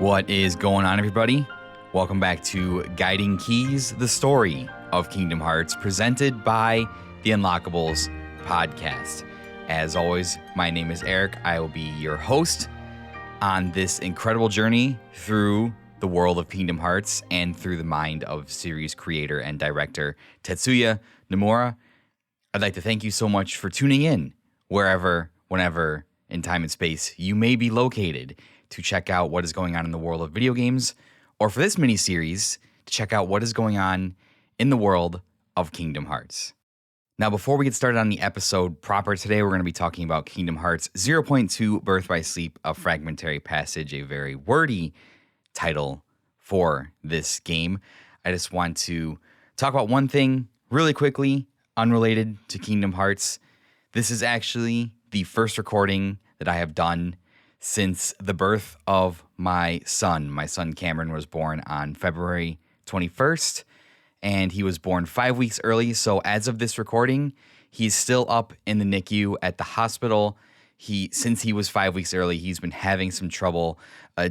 What is going on, everybody? Welcome back to Guiding Keys, the story of Kingdom Hearts, presented by the Unlockables podcast. As always, my name is Eric. I will be your host on this incredible journey through the world of Kingdom Hearts and through the mind of series creator and director Tetsuya Nomura. I'd like to thank you so much for tuning in wherever, whenever, in time and space you may be located to check out what is going on in the world of video games, or for this mini-series, to check out what is going on in the world of Kingdom Hearts. Now, before we get started on the episode proper today, we're going to be talking about Kingdom Hearts 0.2 Birth by Sleep, a fragmentary passage, a very wordy title for this game. I just want to talk about one thing really quickly, unrelated to Kingdom Hearts. This is actually the first recording that I have done since the birth of my son. My son Cameron was born on February 21st, and he was born 5 weeks early. So as of this recording, he's still up in the NICU at the hospital. Since he was 5 weeks early, he's been having some trouble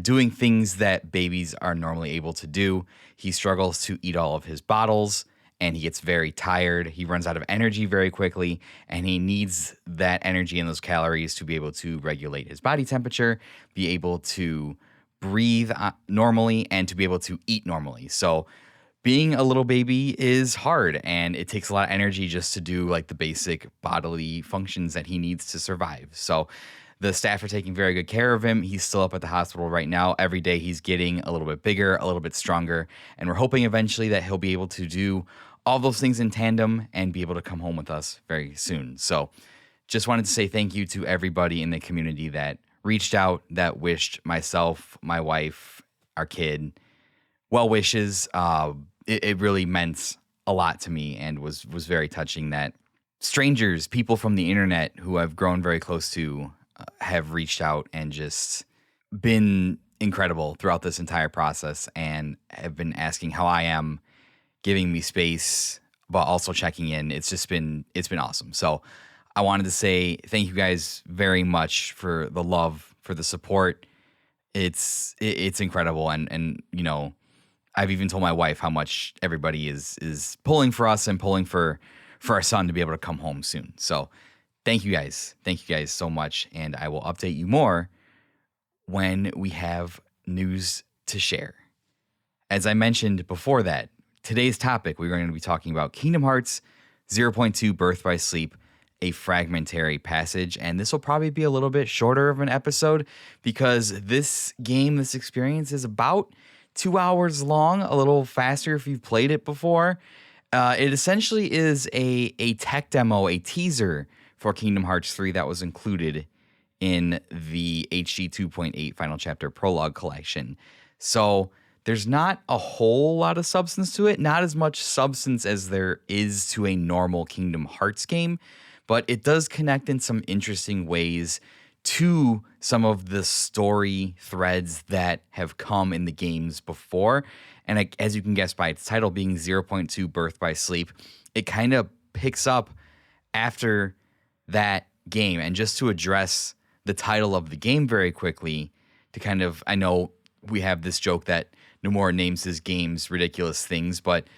doing things that babies are normally able to do. He struggles to eat all of his bottles, and he gets very tired. He runs out of energy very quickly, and he needs that energy and those calories to be able to regulate his body temperature, be able to breathe normally, and to be able to eat normally. So being a little baby is hard, and it takes a lot of energy just to do like the basic bodily functions that he needs to survive. So the staff are taking very good care of him. He's still up at the hospital right now. Every day he's getting a little bit bigger, a little bit stronger, and we're hoping eventually that he'll be able to do all those things in tandem and be able to come home with us very soon. So just wanted to say thank you to everybody in the community that reached out, that wished myself, my wife, our kid well wishes. It really meant a lot to me and was very touching that strangers, people from the internet who I've grown very close to, have reached out and just been incredible throughout this entire process and have been asking how I am, giving me space, but also checking in. It's been awesome. So I wanted to say thank you guys very much for the love, for the support. It's incredible. And you know, I've even told my wife how much everybody is pulling for us and pulling for our son to be able to come home soon. So thank you guys. Thank you guys so much. And I will update you more when we have news to share. As I mentioned before that, today's topic, we're going to be talking about Kingdom Hearts 0.2 Birth by Sleep, a fragmentary passage. And this will probably be a little bit shorter of an episode because this game, this experience is about 2 hours long, a little faster if you've played it before. It essentially is a tech demo, a teaser for Kingdom Hearts 3 that was included in the HD 2.8 Final Chapter Prologue collection. So there's not a whole lot of substance to it, not as much substance as there is to a normal Kingdom Hearts game, but it does connect in some interesting ways to some of the story threads that have come in the games before. And as you can guess by its title being 0.2 Birth by Sleep, it kind of picks up after that game. And just to address the title of the game very quickly, to kind of, I know we have this joke that Nomura names his games ridiculous things, but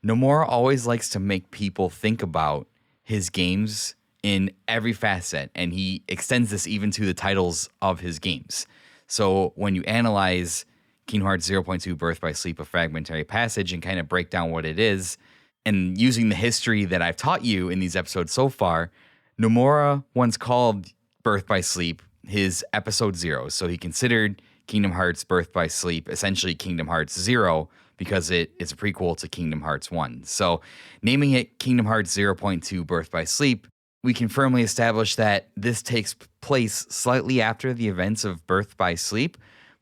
Nomura always likes to make people think about his games in every facet, and he extends this even to the titles of his games. So when you analyze Kingdom Hearts 0.2 Birth by Sleep, a fragmentary passage, and kind of break down what it is, and using the history that I've taught you in these episodes so far, Nomura once called Birth by Sleep his episode 0. So he considered Kingdom Hearts Birth by Sleep essentially Kingdom Hearts 0 because it is a prequel to Kingdom Hearts 1. So naming it Kingdom Hearts 0.2 Birth by Sleep, we can firmly establish that this takes place slightly after the events of Birth by Sleep,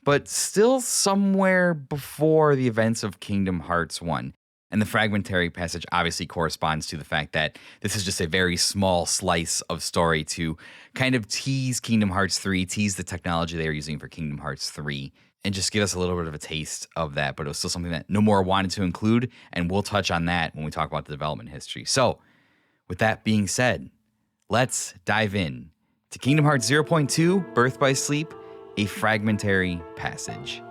but still somewhere before the events of Kingdom Hearts 1. And the fragmentary passage obviously corresponds to the fact that this is just a very small slice of story to kind of tease Kingdom Hearts 3, tease the technology they are using for Kingdom Hearts 3, and just give us a little bit of a taste of that. But it was still something that Nomura wanted to include, and we'll touch on that when we talk about the development history. So, with that being said, let's dive in to Kingdom Hearts 0.2, Birth by Sleep, a fragmentary passage.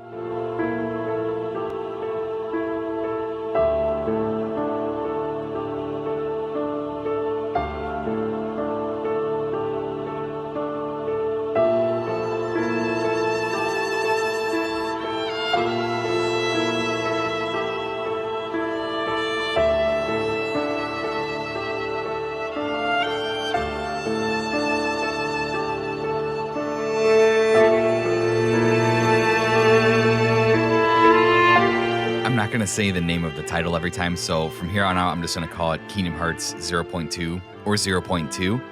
Not going to say the name of the title every time, so from here on out, I'm just going to call it Kingdom Hearts 0.2 or 0.2.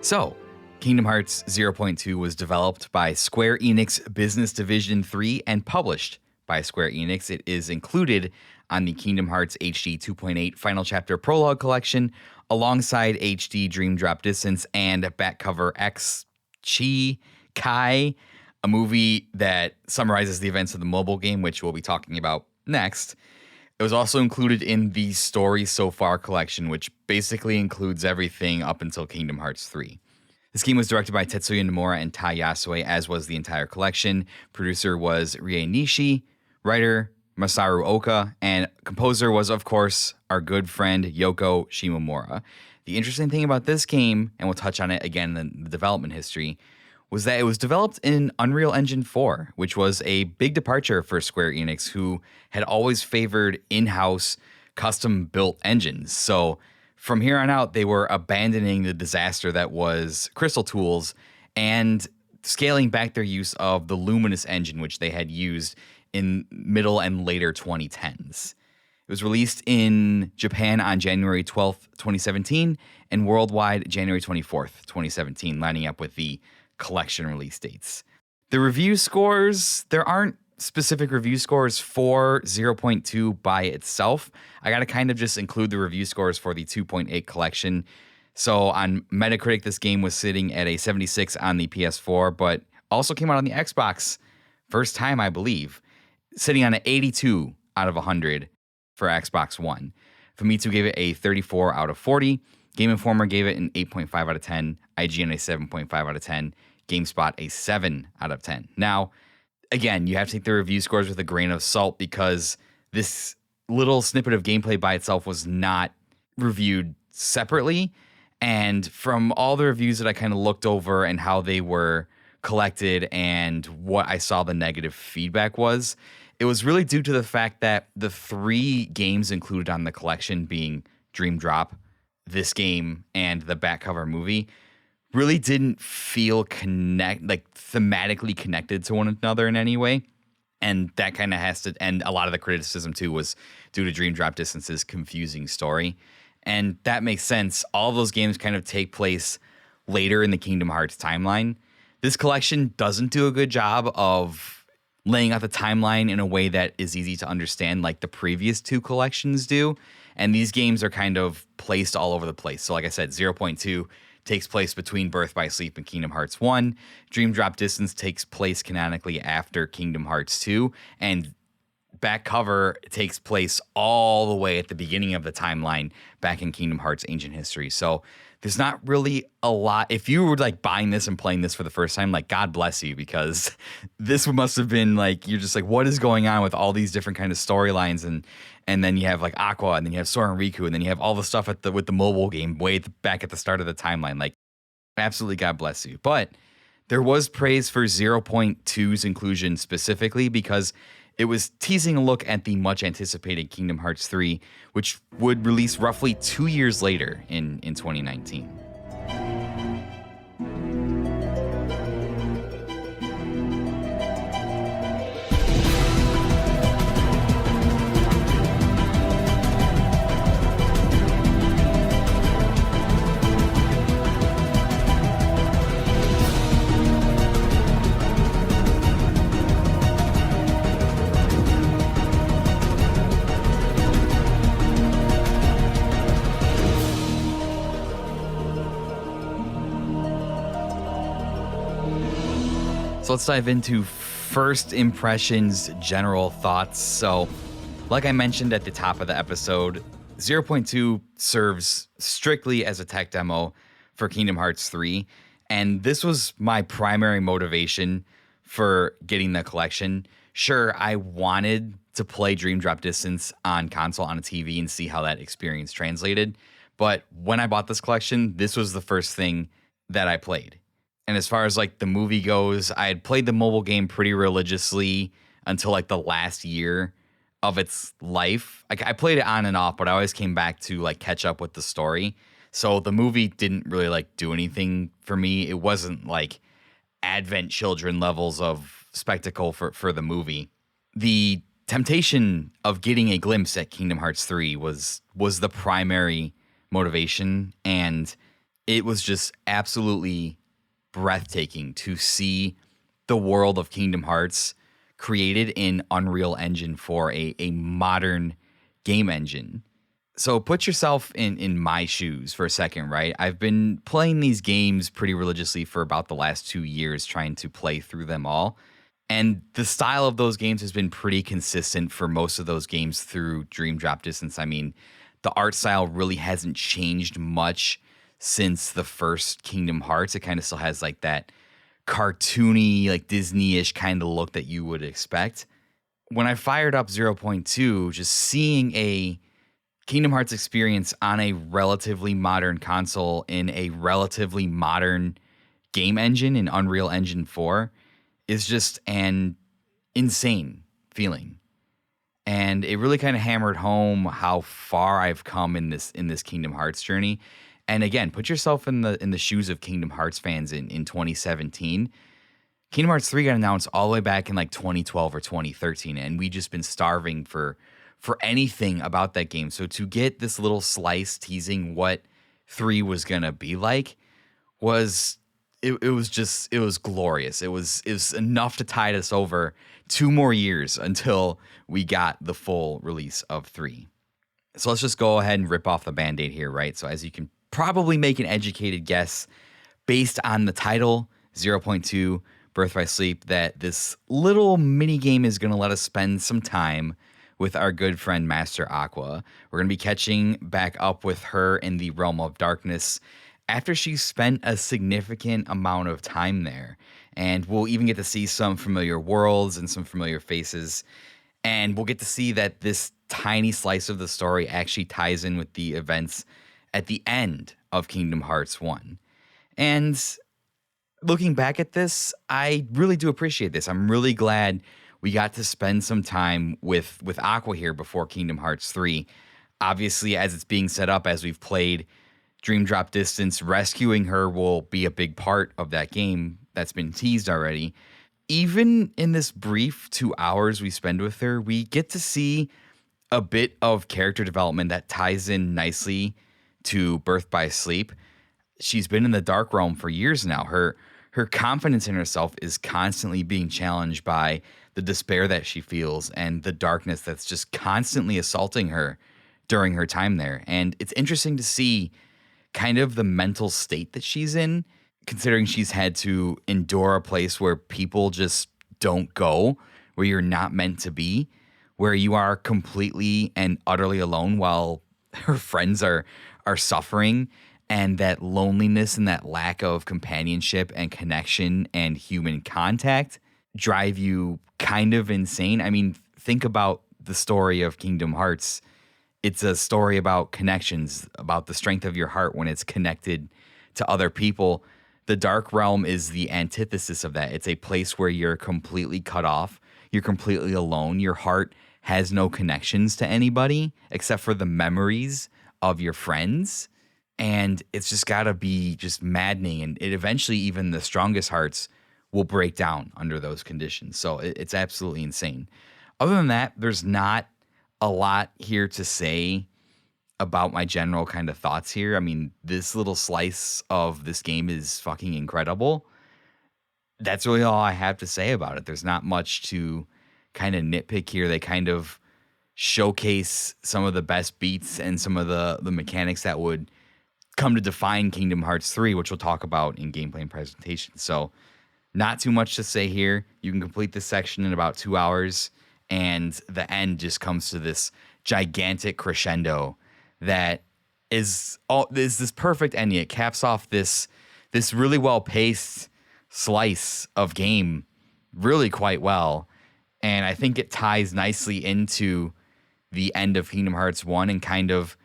So, Kingdom Hearts 0.2 was developed by Square Enix Business Division 3 and published by Square Enix. It is included on the Kingdom Hearts HD 2.8 Final Chapter Prologue Collection, alongside HD Dream Drop Distance and back cover X Chi Kai, a movie that summarizes the events of the mobile game, which we'll be talking about next. It was also included in the Story So Far collection, which basically includes everything up until Kingdom Hearts 3. This game was directed by Tetsuya Nomura and Tai Yasue, as was the entire collection. Producer was Rie Nishi, writer Masaru Oka, and composer was, of course, our good friend Yoko Shimomura. The interesting thing about this game, and we'll touch on it again in the development history, was that it was developed in Unreal Engine 4, which was a big departure for Square Enix, who had always favored in-house, custom-built engines. So from here on out, they were abandoning the disaster that was Crystal Tools and scaling back their use of the Luminous engine, which they had used in middle and later 2010s. It was released in Japan on January 12th, 2017, and worldwide January 24th, 2017, lining up with the collection release dates. The review scores, there aren't specific review scores for 0.2 by itself. I got to kind of just include the review scores for the 2.8 collection. So on Metacritic, this game was sitting at a 76 on the PS4, but also came out on the Xbox first time, I believe, sitting on an 82 out of 100 for Xbox One. Famitsu gave it a 34 out of 40. Game Informer gave it an 8.5 out of 10, IGN a 7.5 out of 10, GameSpot a 7 out of 10. Now, again, you have to take the review scores with a grain of salt because this little snippet of gameplay by itself was not reviewed separately. And from all the reviews that I kind of looked over and how they were collected and what I saw the negative feedback was, it was really due to the fact that the 3 games included on the collection, being Dream Drop, this game, and the back cover movie, really didn't feel thematically connected to one another in any way. And that kind of has to, and a lot of the criticism too was due to Dream Drop Distance's confusing story. And that makes sense. All of those games kind of take place later in the Kingdom Hearts timeline. This collection doesn't do a good job of laying out the timeline in a way that is easy to understand like the previous 2 collections do. And these games are kind of placed all over the place. So like I said, 0.2 takes place between Birth by Sleep and Kingdom Hearts 1. Dream Drop Distance takes place canonically after Kingdom Hearts 2. And back cover takes place all the way at the beginning of the timeline back in Kingdom Hearts Ancient History. So there's not really a lot. If you were like buying this and playing this for the first time, like God bless you, because this must have been like, you're just like, what is going on with all these different kind of storylines? And then you have like Aqua, and then you have Sora and Riku, and then you have all the stuff with the mobile game way back at the start of the timeline. Like, absolutely God bless you. But there was praise for 0.2's inclusion specifically because it was teasing a look at the much anticipated Kingdom Hearts 3, which would release roughly 2 years later in 2019. So let's dive into first impressions, general thoughts. So, like I mentioned at the top of the episode, 0.2 serves strictly as a tech demo for Kingdom Hearts 3. And this was my primary motivation for getting the collection, sure, I wanted to play Dream Drop Distance on console on a TV and see how that experience translated. But when I bought this collection, this was the first thing that I played. And as far as like the movie goes, I had played the mobile game pretty religiously until like the last year of its life. Like I played it on and off, but I always came back to like catch up with the story. So the movie didn't really like do anything for me. It wasn't like Advent Children levels of spectacle for the movie. The temptation of getting a glimpse at Kingdom Hearts 3 was the primary motivation, and it was just absolutely breathtaking to see the world of Kingdom Hearts created in Unreal Engine 4, a modern game engine. So put yourself in my shoes for a second, right? I've been playing these games pretty religiously for about the last 2 years, trying to play through them all. And the style of those games has been pretty consistent for most of those games through Dream Drop Distance. I mean, the art style really hasn't changed much since the first Kingdom Hearts. It kind of still has like that cartoony, like Disney-ish kind of look that you would expect. When I fired up 0.2, just seeing a Kingdom Hearts experience on a relatively modern console in a relatively modern game engine in Unreal Engine 4 is just an insane feeling. And it really kind of hammered home how far I've come in this Kingdom Hearts journey. And again, put yourself in the shoes of Kingdom Hearts fans in 2017. Kingdom Hearts 3 got announced all the way back in like 2012 or 2013, and we just been starving for anything about that game. So to get this little slice teasing what 3 was gonna be like was glorious. It was enough to tide us over 2 more years until we got the full release of 3. So let's just go ahead and rip off the Band-Aid here, right? So as you can probably make an educated guess based on the title, 0.2, Birth by Sleep, that this little mini game is going to let us spend some time with our good friend Master Aqua. We're going to be catching back up with her in the Realm of Darkness after she's spent a significant amount of time there. And we'll even get to see some familiar worlds and some familiar faces. And we'll get to see that this tiny slice of the story actually ties in with the events at the end of Kingdom Hearts 1. And looking back at this, I really do appreciate this. I'm really glad we got to spend some time with Aqua here before Kingdom Hearts 3. Obviously, as it's being set up, as we've played Dream Drop Distance, rescuing her will be a big part of that game that's been teased already. Even in this brief 2 hours we spend with her, we get to see a bit of character development that ties in nicely to Birth by Sleep. She's been in the Dark Realm for years now. Her confidence in herself is constantly being challenged by the despair that she feels and the darkness that's just constantly assaulting her during her time there. And it's interesting to see kind of the mental state that she's in, considering she's had to endure a place where people just don't go, where you're not meant to be, where you are completely and utterly alone while her friends are suffering, and that loneliness and that lack of companionship and connection and human contact drive you kind of insane. I mean, think about the story of Kingdom Hearts. It's a story about connections, about the strength of your heart when it's connected to other people. The Dark Realm is the antithesis of that. It's a place where you're completely cut off. You're completely alone. Your heart has no connections to anybody except for the memories of your friends. And it's just got to be just maddening. And it eventually, even the strongest hearts will break down under those conditions. So it's absolutely insane. Other than that, there's not a lot here to say about my general kind of thoughts here. I mean, this little slice of this game is fucking incredible. That's really all I have to say about it. There's not much to kind of nitpick here. They kind of showcase some of the best beats and some of the mechanics that would come to define Kingdom Hearts 3, which we'll talk about in gameplay and presentation. So not too much to say here. You can complete this section in about 2 hours, and the end just comes to this gigantic crescendo that is this perfect ending. It caps off this really well-paced slice of game really quite well. And I think it ties nicely into the end of Kingdom Hearts 1 and kind of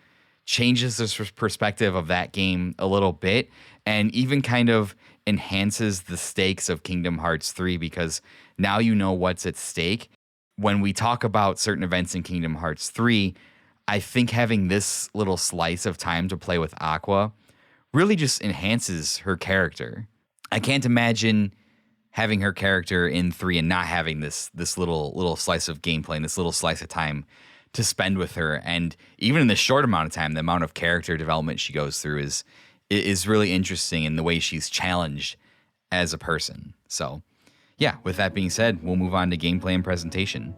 changes the perspective of that game a little bit, and even kind of enhances the stakes of Kingdom Hearts 3 because now you know what's at stake. When we talk about certain events in Kingdom Hearts 3, I think having this little slice of time to play with Aqua really just enhances her character. I can't imagine having her character in 3 and not having this little slice of gameplay and this little slice of time to spend with her. And even in this short amount of time, the amount of character development she goes through is really interesting in the way she's challenged as a person. So yeah, with that being said, we'll move on to gameplay and presentation.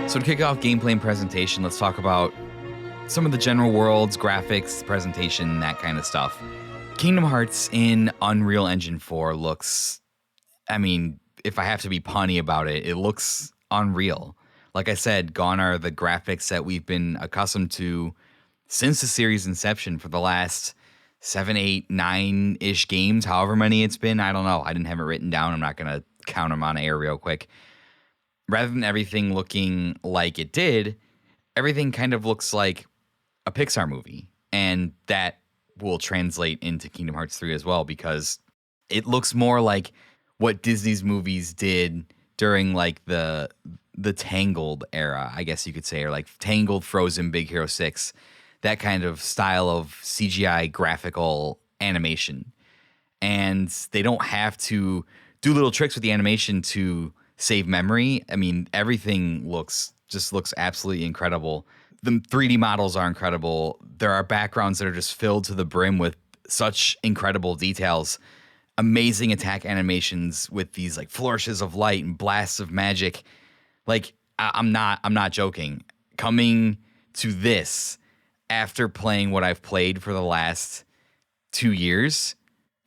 So to kick off gameplay and presentation, let's talk about some of the general worlds, graphics, presentation, that kind of stuff. Kingdom Hearts in Unreal Engine 4 looks, I mean, if I have to be punny about it, it looks unreal. Like I said, gone are the graphics that we've been accustomed to since the series inception for the last 7, 8, 9-ish games, however many it's been. I don't know. I didn't have it written down. I'm not going to count them on air real quick. Rather than everything looking like it did, everything kind of looks like a Pixar movie. And that will translate into Kingdom Hearts 3 as well, because it looks more like what Disney's movies did during like the Tangled era, I guess you could say, or like Tangled, Frozen, Big Hero 6, that kind of style of CGI graphical animation. And they don't have to do little tricks with the animation to save memory. I mean, everything looks absolutely incredible. The 3D models are incredible. There are backgrounds that are just filled to the brim with such incredible details. Amazing attack animations with these like flourishes of light and blasts of magic. Like I'm not joking. Coming to this after playing what I've played for the last 2 years,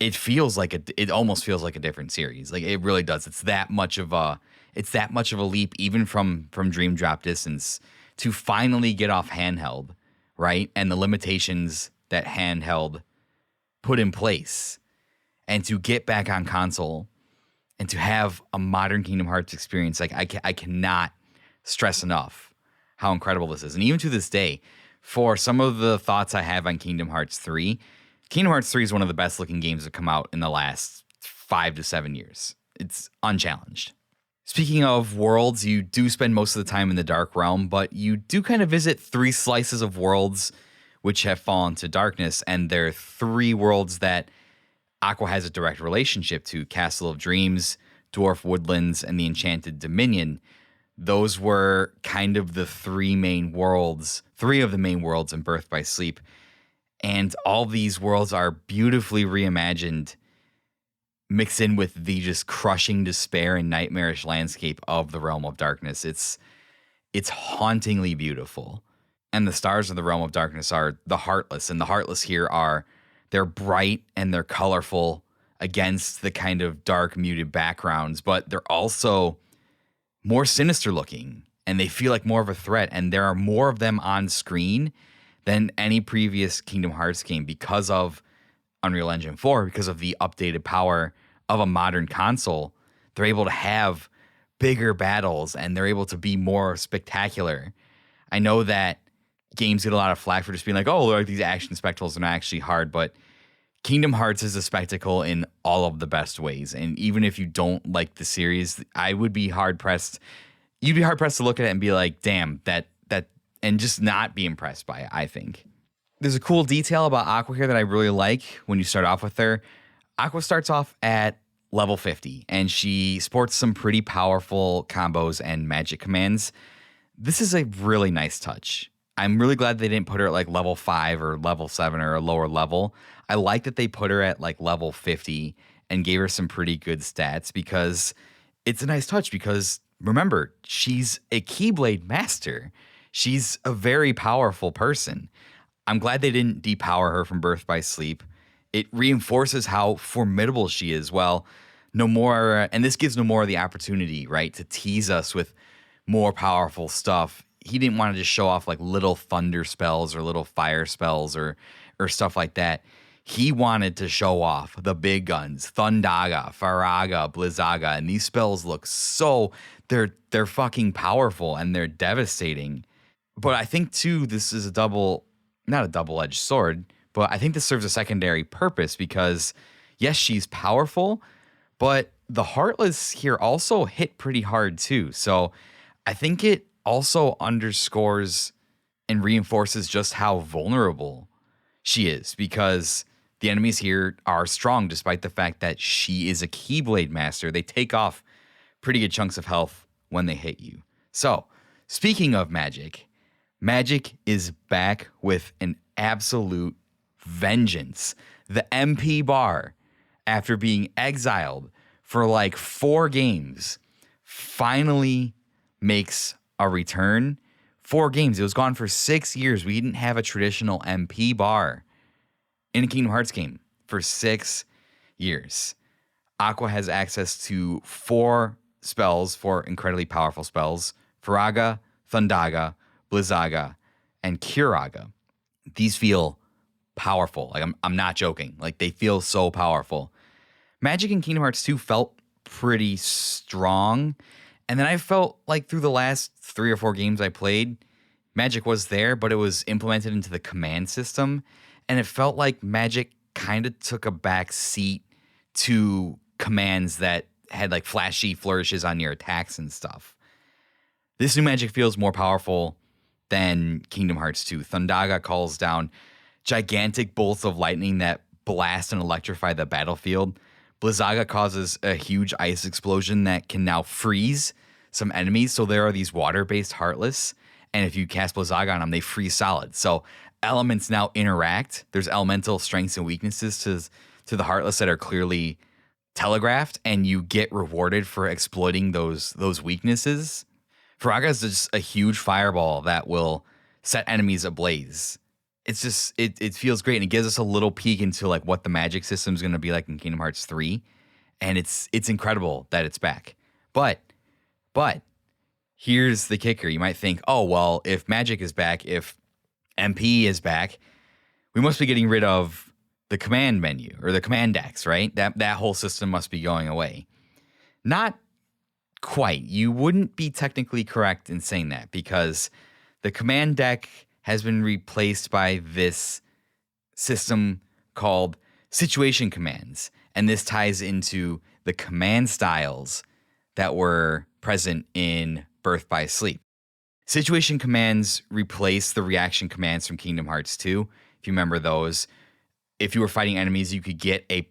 it almost feels like a different series. Like it really does. It's that much of a leap, even from Dream Drop distance, to finally get off handheld, right? And the limitations that handheld put in place, and to get back on console and to have a modern Kingdom Hearts experience. Like I cannot stress enough how incredible this is. And even to this day, for some of the thoughts I have on Kingdom Hearts 3, Kingdom Hearts 3 is one of the best looking games to come out in the last 5 to 7 years. It's unchallenged. Speaking of worlds, you do spend most of the time in the Dark Realm, but you do kind of visit 3 slices of worlds which have fallen to darkness, and there are 3 worlds that Aqua has a direct relationship to: Castle of Dreams, Dwarf Woodlands, and the Enchanted Dominion. Those were kind of the 3 of the main worlds in Birth by Sleep. And all these worlds are beautifully reimagined, mixed in with the just crushing despair and nightmarish landscape of the Realm of Darkness. It's hauntingly beautiful. And the stars of the Realm of Darkness are the Heartless. And the Heartless here they're bright and they're colorful against the kind of dark, muted backgrounds, but they're also more sinister looking and they feel like more of a threat. And there are more of them on screen than any previous Kingdom Hearts game because of Unreal Engine 4, because of the updated power of a modern console. They're able to have bigger battles and they're able to be more spectacular. I know that games get a lot of flack for just being like, oh, like these action spectacles are not actually hard, but Kingdom Hearts is a spectacle in all of the best ways. And even if you don't like the series, I would be hard-pressed. You'd be hard-pressed to look at it and be like, damn, that and just not be impressed by it, I think. There's a cool detail about Aqua here that I really like when you start off with her. Aqua starts off at level 50, and she sports some pretty powerful combos and magic commands. This is a really nice touch. I'm really glad they didn't put her at like level 5 or level 7 or a lower level. I like that they put her at like level 50 and gave her some pretty good stats, because it's a nice touch, because remember, she's a Keyblade master. She's a very powerful person. I'm glad they didn't depower her from Birth by Sleep. It reinforces how formidable she is. Well, Nomura, and this gives Nomura the opportunity, right, to tease us with more powerful stuff. He didn't want to just show off like little thunder spells or little fire spells or stuff like that. He wanted to show off the big guns, Thundaga, Faraga, Blizzaga, and these spells look so they're fucking powerful and they're devastating. But I think too, this is not a double-edged sword, but I think this serves a secondary purpose because yes, she's powerful, but the Heartless here also hit pretty hard too. So I think it also underscores and reinforces just how vulnerable she is because the enemies here are strong despite the fact that she is a Keyblade master. They take off pretty good chunks of health when they hit you. So, speaking of magic is back with an absolute vengeance. The MP bar, after being exiled for like 4 games, finally makes a return. 4 games. It was gone for 6 years. We didn't have a traditional MP bar in a Kingdom Hearts game for 6 years. Aqua has access to 4 spells, 4 incredibly powerful spells: Faraga, Thundaga, Blizzaga, and Curaga. These feel powerful. Like I'm not joking. Like they feel so powerful. Magic in Kingdom Hearts 2 felt pretty strong. And then I felt like through the last 3 or 4 games I played, Magic was there, but it was implemented into the command system. And it felt like Magic kind of took a back seat to commands that had like flashy flourishes on your attacks and stuff. This new Magic feels more powerful than Kingdom Hearts 2. Thundaga calls down gigantic bolts of lightning that blast and electrify the battlefield. Blizzaga causes a huge ice explosion that can now freeze some enemies. So there are these water-based Heartless, and if you cast Blizzaga on them, they freeze solid. So elements now interact. There's elemental strengths and weaknesses to the Heartless that are clearly telegraphed, and you get rewarded for exploiting those weaknesses. Faraga is just a huge fireball that will set enemies ablaze. It's just it feels great, and it gives us a little peek into like what the magic system is going to be like in Kingdom Hearts 3, and it's incredible that it's back. But here's the kicker. You might think, oh well, if magic is back, if MP is back, we must be getting rid of the command menu or the command decks, right? That whole system must be going away. Not quite. You wouldn't be technically correct in saying that because the command deck has been replaced by this system called situation commands. And this ties into the command styles that were present in Birth by Sleep. Situation commands replace the reaction commands from Kingdom Hearts 2. If you remember those, if you were fighting enemies, you could get a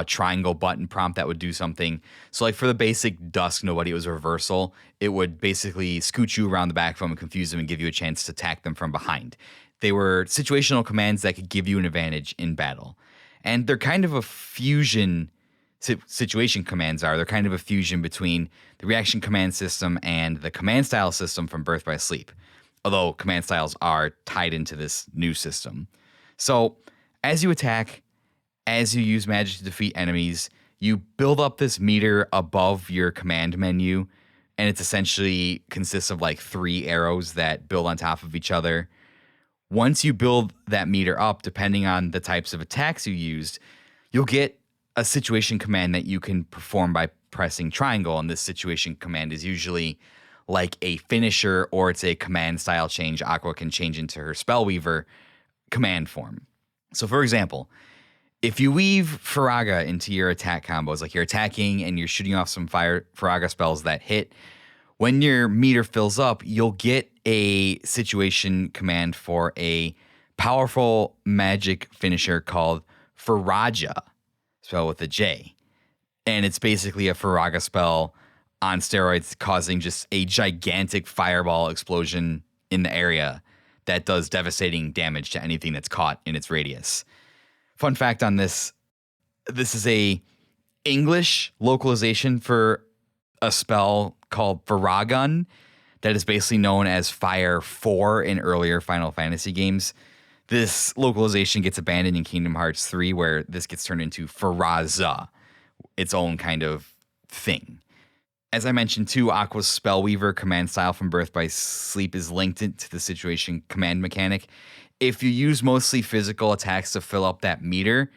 triangle button prompt that would do something. So like for the basic Dusk Nobody, it was a reversal. It would basically scoot you around the back from and confuse them and give you a chance to attack them from behind. They were situational commands that could give you an advantage in battle. And they're kind of a fusion, situation commands are. They're kind of a fusion between the reaction command system and the command style system from Birth by Sleep. Although command styles are tied into this new system. So as you attack, as you use magic to defeat enemies, you build up this meter above your command menu, and it's essentially consists of like 3 arrows that build on top of each other. Once you build that meter up, depending on the types of attacks you used, you'll get a situation command that you can perform by pressing triangle, and this situation command is usually like a finisher or it's a command style change Aqua can change into her Spellweaver command form. So for example, if you weave Faraga into your attack combos, like you're attacking and you're shooting off some fire Faraga spells that hit, when your meter fills up, you'll get a situation command for a powerful magic finisher called Faraja, spelled with a J. And it's basically a Faraga spell on steroids, causing just a gigantic fireball explosion in the area that does devastating damage to anything that's caught in its radius. Fun fact on this is a English localization for a spell called Faragun that is basically known as Fire 4 in earlier Final Fantasy games. This localization gets abandoned in Kingdom Hearts 3, where this gets turned into Faraza, its own kind of thing. As I mentioned too, Aqua's Spellweaver command style from Birth by Sleep is linked to the situation command mechanic. If you use mostly physical attacks to fill up that meter,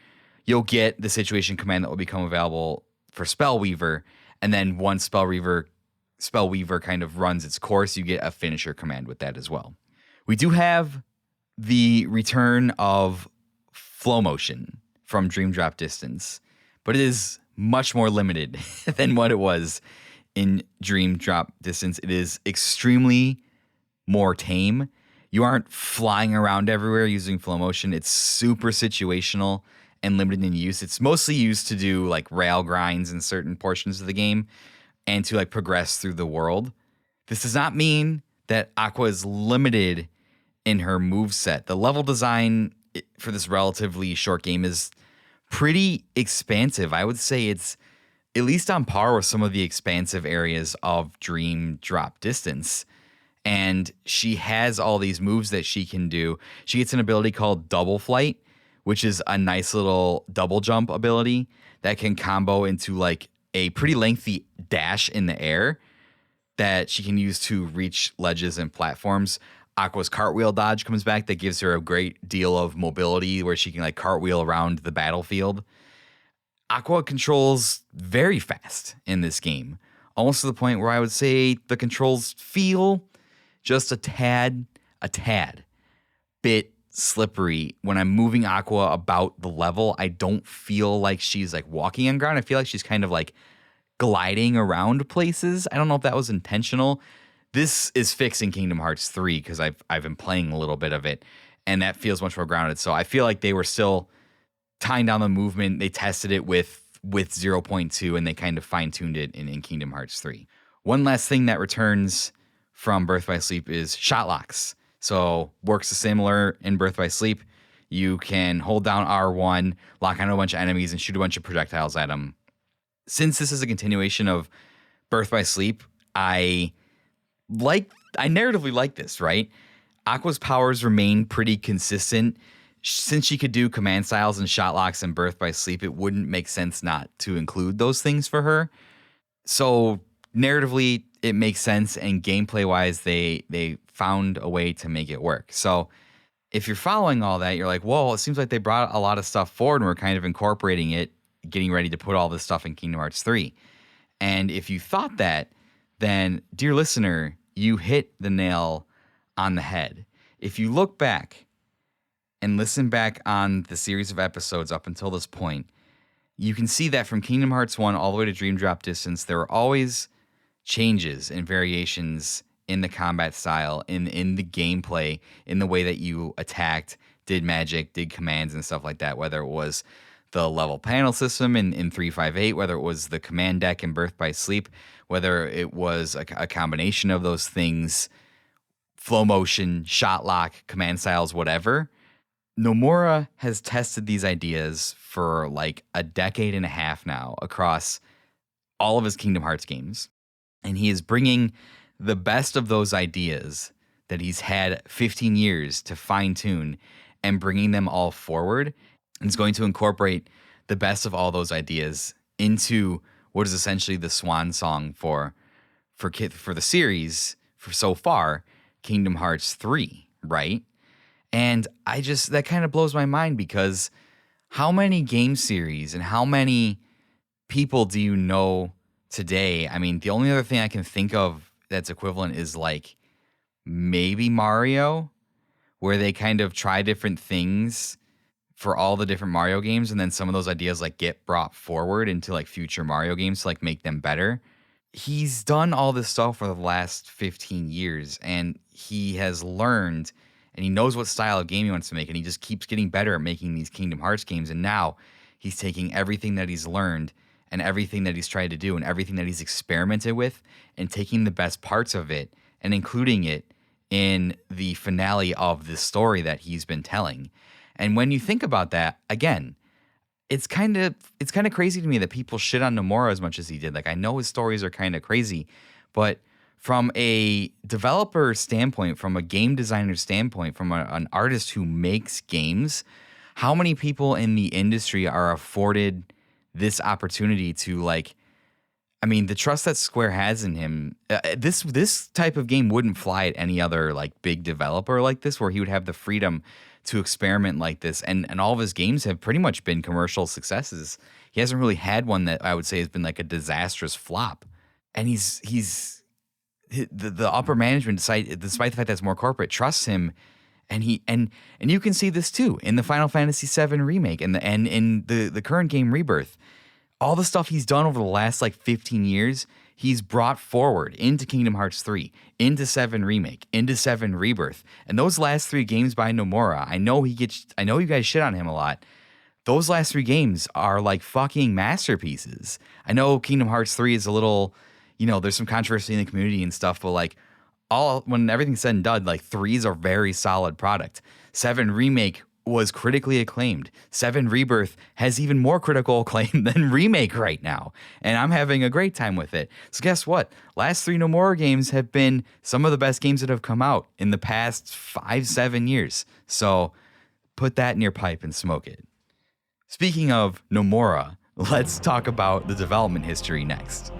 you'll get the situation command that will become available for Spellweaver, and then once Spellweaver kind of runs its course, you get a finisher command with that as well. We do have the return of flow motion from Dream Drop Distance, but it is much more limited than what it was in Dream Drop Distance. It is extremely more tame. You aren't flying around everywhere using flow motion. It's super situational and limited in use. It's mostly used to do like rail grinds in certain portions of the game and to like progress through the world. This does not mean that Aqua is limited in her moveset. The level design for this relatively short game is pretty expansive. I would say it's at least on par with some of the expansive areas of Dream Drop Distance. And she has all these moves that she can do. She gets an ability called Double Flight, which is a nice little double jump ability that can combo into like a pretty lengthy dash in the air that she can use to reach ledges and platforms. Aqua's cartwheel dodge comes back that gives her a great deal of mobility where she can like cartwheel around the battlefield. Aqua controls very fast in this game, almost to the point where I would say the controls feel just a tad bit slippery. When I'm moving Aqua about the level, I don't feel like she's like walking on ground. I feel like she's kind of like gliding around places. I don't know if that was intentional. This is fixed in Kingdom Hearts 3 because I've been playing a little bit of it, and that feels much more grounded. So I feel like they were still tying down the movement. They tested it with 0.2, and they kind of fine-tuned it in Kingdom Hearts 3. One last thing that returns from Birth by Sleep is shot locks. So works similar in Birth by Sleep. You can hold down R1, lock on a bunch of enemies, and shoot a bunch of projectiles at them. Since this is a continuation of Birth by Sleep, I narratively like this, right? Aqua's powers remain pretty consistent. Since she could do command styles and shot locks in Birth by Sleep, it wouldn't make sense not to include those things for her. So narratively, it makes sense, and gameplay-wise, they found a way to make it work. So if you're following all that, you're like, whoa, it seems like they brought a lot of stuff forward and we're kind of incorporating it, getting ready to put all this stuff in Kingdom Hearts 3. And if you thought that, then, dear listener, you hit the nail on the head. If you look back and listen back on the series of episodes up until this point, you can see that from Kingdom Hearts 1 all the way to Dream Drop Distance, there were always changes and variations in the combat style, in the gameplay, in the way that you attacked, did magic, did commands and stuff like that, whether it was the level panel system in 358, whether it was the command deck in Birth by Sleep, whether it was a combination of those things, flow motion, shot lock, command styles, whatever. Nomura has tested these ideas for like a decade and a half now across all of his Kingdom Hearts games. And he is bringing the best of those ideas that he's had 15 years to fine tune and bringing them all forward. And is going to incorporate the best of all those ideas into what is essentially the swan song for the series for so far, Kingdom Hearts 3, right? And that kind of blows my mind, because how many game series and how many people do you know today? I mean, the only other thing I can think of that's equivalent is like maybe Mario, where they kind of try different things for all the different Mario games, and then some of those ideas like get brought forward into like future Mario games to like make them better. He's done all this stuff for the last 15 years, and he has learned, and he knows what style of game he wants to make, and he just keeps getting better at making these Kingdom Hearts games. And now he's taking everything that he's learned and everything that he's tried to do and everything that he's experimented with and taking the best parts of it and including it in the finale of the story that he's been telling. And when you think about that, again, it's kind of crazy to me that people shit on Nomura as much as he did. Like, I know his stories are kind of crazy, But from a developer standpoint, from a game designer standpoint, from an artist who makes games, how many people in the industry are afforded this opportunity to the trust that Square has in him, this type of game wouldn't fly at any other big developer like this, where he would have the freedom to experiment like this. And all of his games have pretty much been commercial successes. He hasn't really had one that I would say has been a disastrous flop. And the upper management, despite the fact that it's more corporate, trusts him. And you can see this too in the Final Fantasy VII remake and in the current game Rebirth. All the stuff he's done over the last 15 years, he's brought forward into Kingdom Hearts 3, into 7 Remake, into 7 Rebirth. And those last 3 games by Nomura, I know you guys shit on him a lot. Those last 3 games are fucking masterpieces. I know Kingdom Hearts 3 is a little, there's some controversy in the community and stuff, but when everything's said and done, 3 is a very solid product. 7 Remake was critically acclaimed. 7 Rebirth has even more critical acclaim than Remake right now, and I'm having a great time with it. So guess what? Last 3 Nomura games have been some of the best games that have come out in the past 5-7 years. So put that in your pipe and smoke it. Speaking of Nomura, let's talk about the development history next.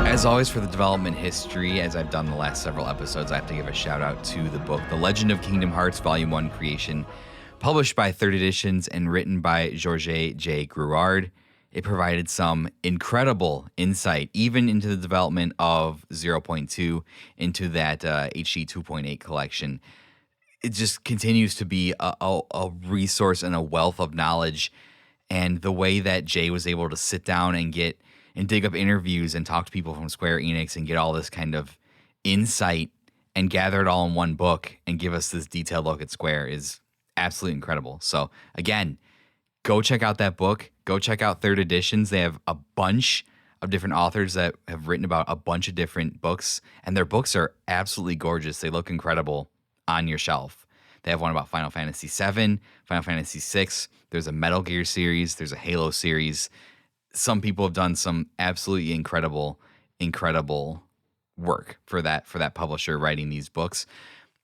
As always, for the development history, as I've done the last several episodes, I have to give a shout out to the book, The Legend of Kingdom Hearts Volume 1 Creation, published by Third Editions and written by Georges J. Gruard. It provided some incredible insight, even into the development of 0.2, into that HD 2.8 collection. It just continues to be a resource and a wealth of knowledge. And the way that Jay was able to sit down and dig up interviews and talk to people from Square Enix and get all this kind of insight and gather it all in one book and give us this detailed look at Square is absolutely incredible. So again, go check out that book. Go check out Third Editions. They have a bunch of different authors that have written about a bunch of different books, and their books are absolutely gorgeous. They look incredible on your shelf. They have one about Final Fantasy VII, Final Fantasy VI. There's a Metal Gear series. There's a Halo series. Some people have done some absolutely incredible work for that publisher writing these books.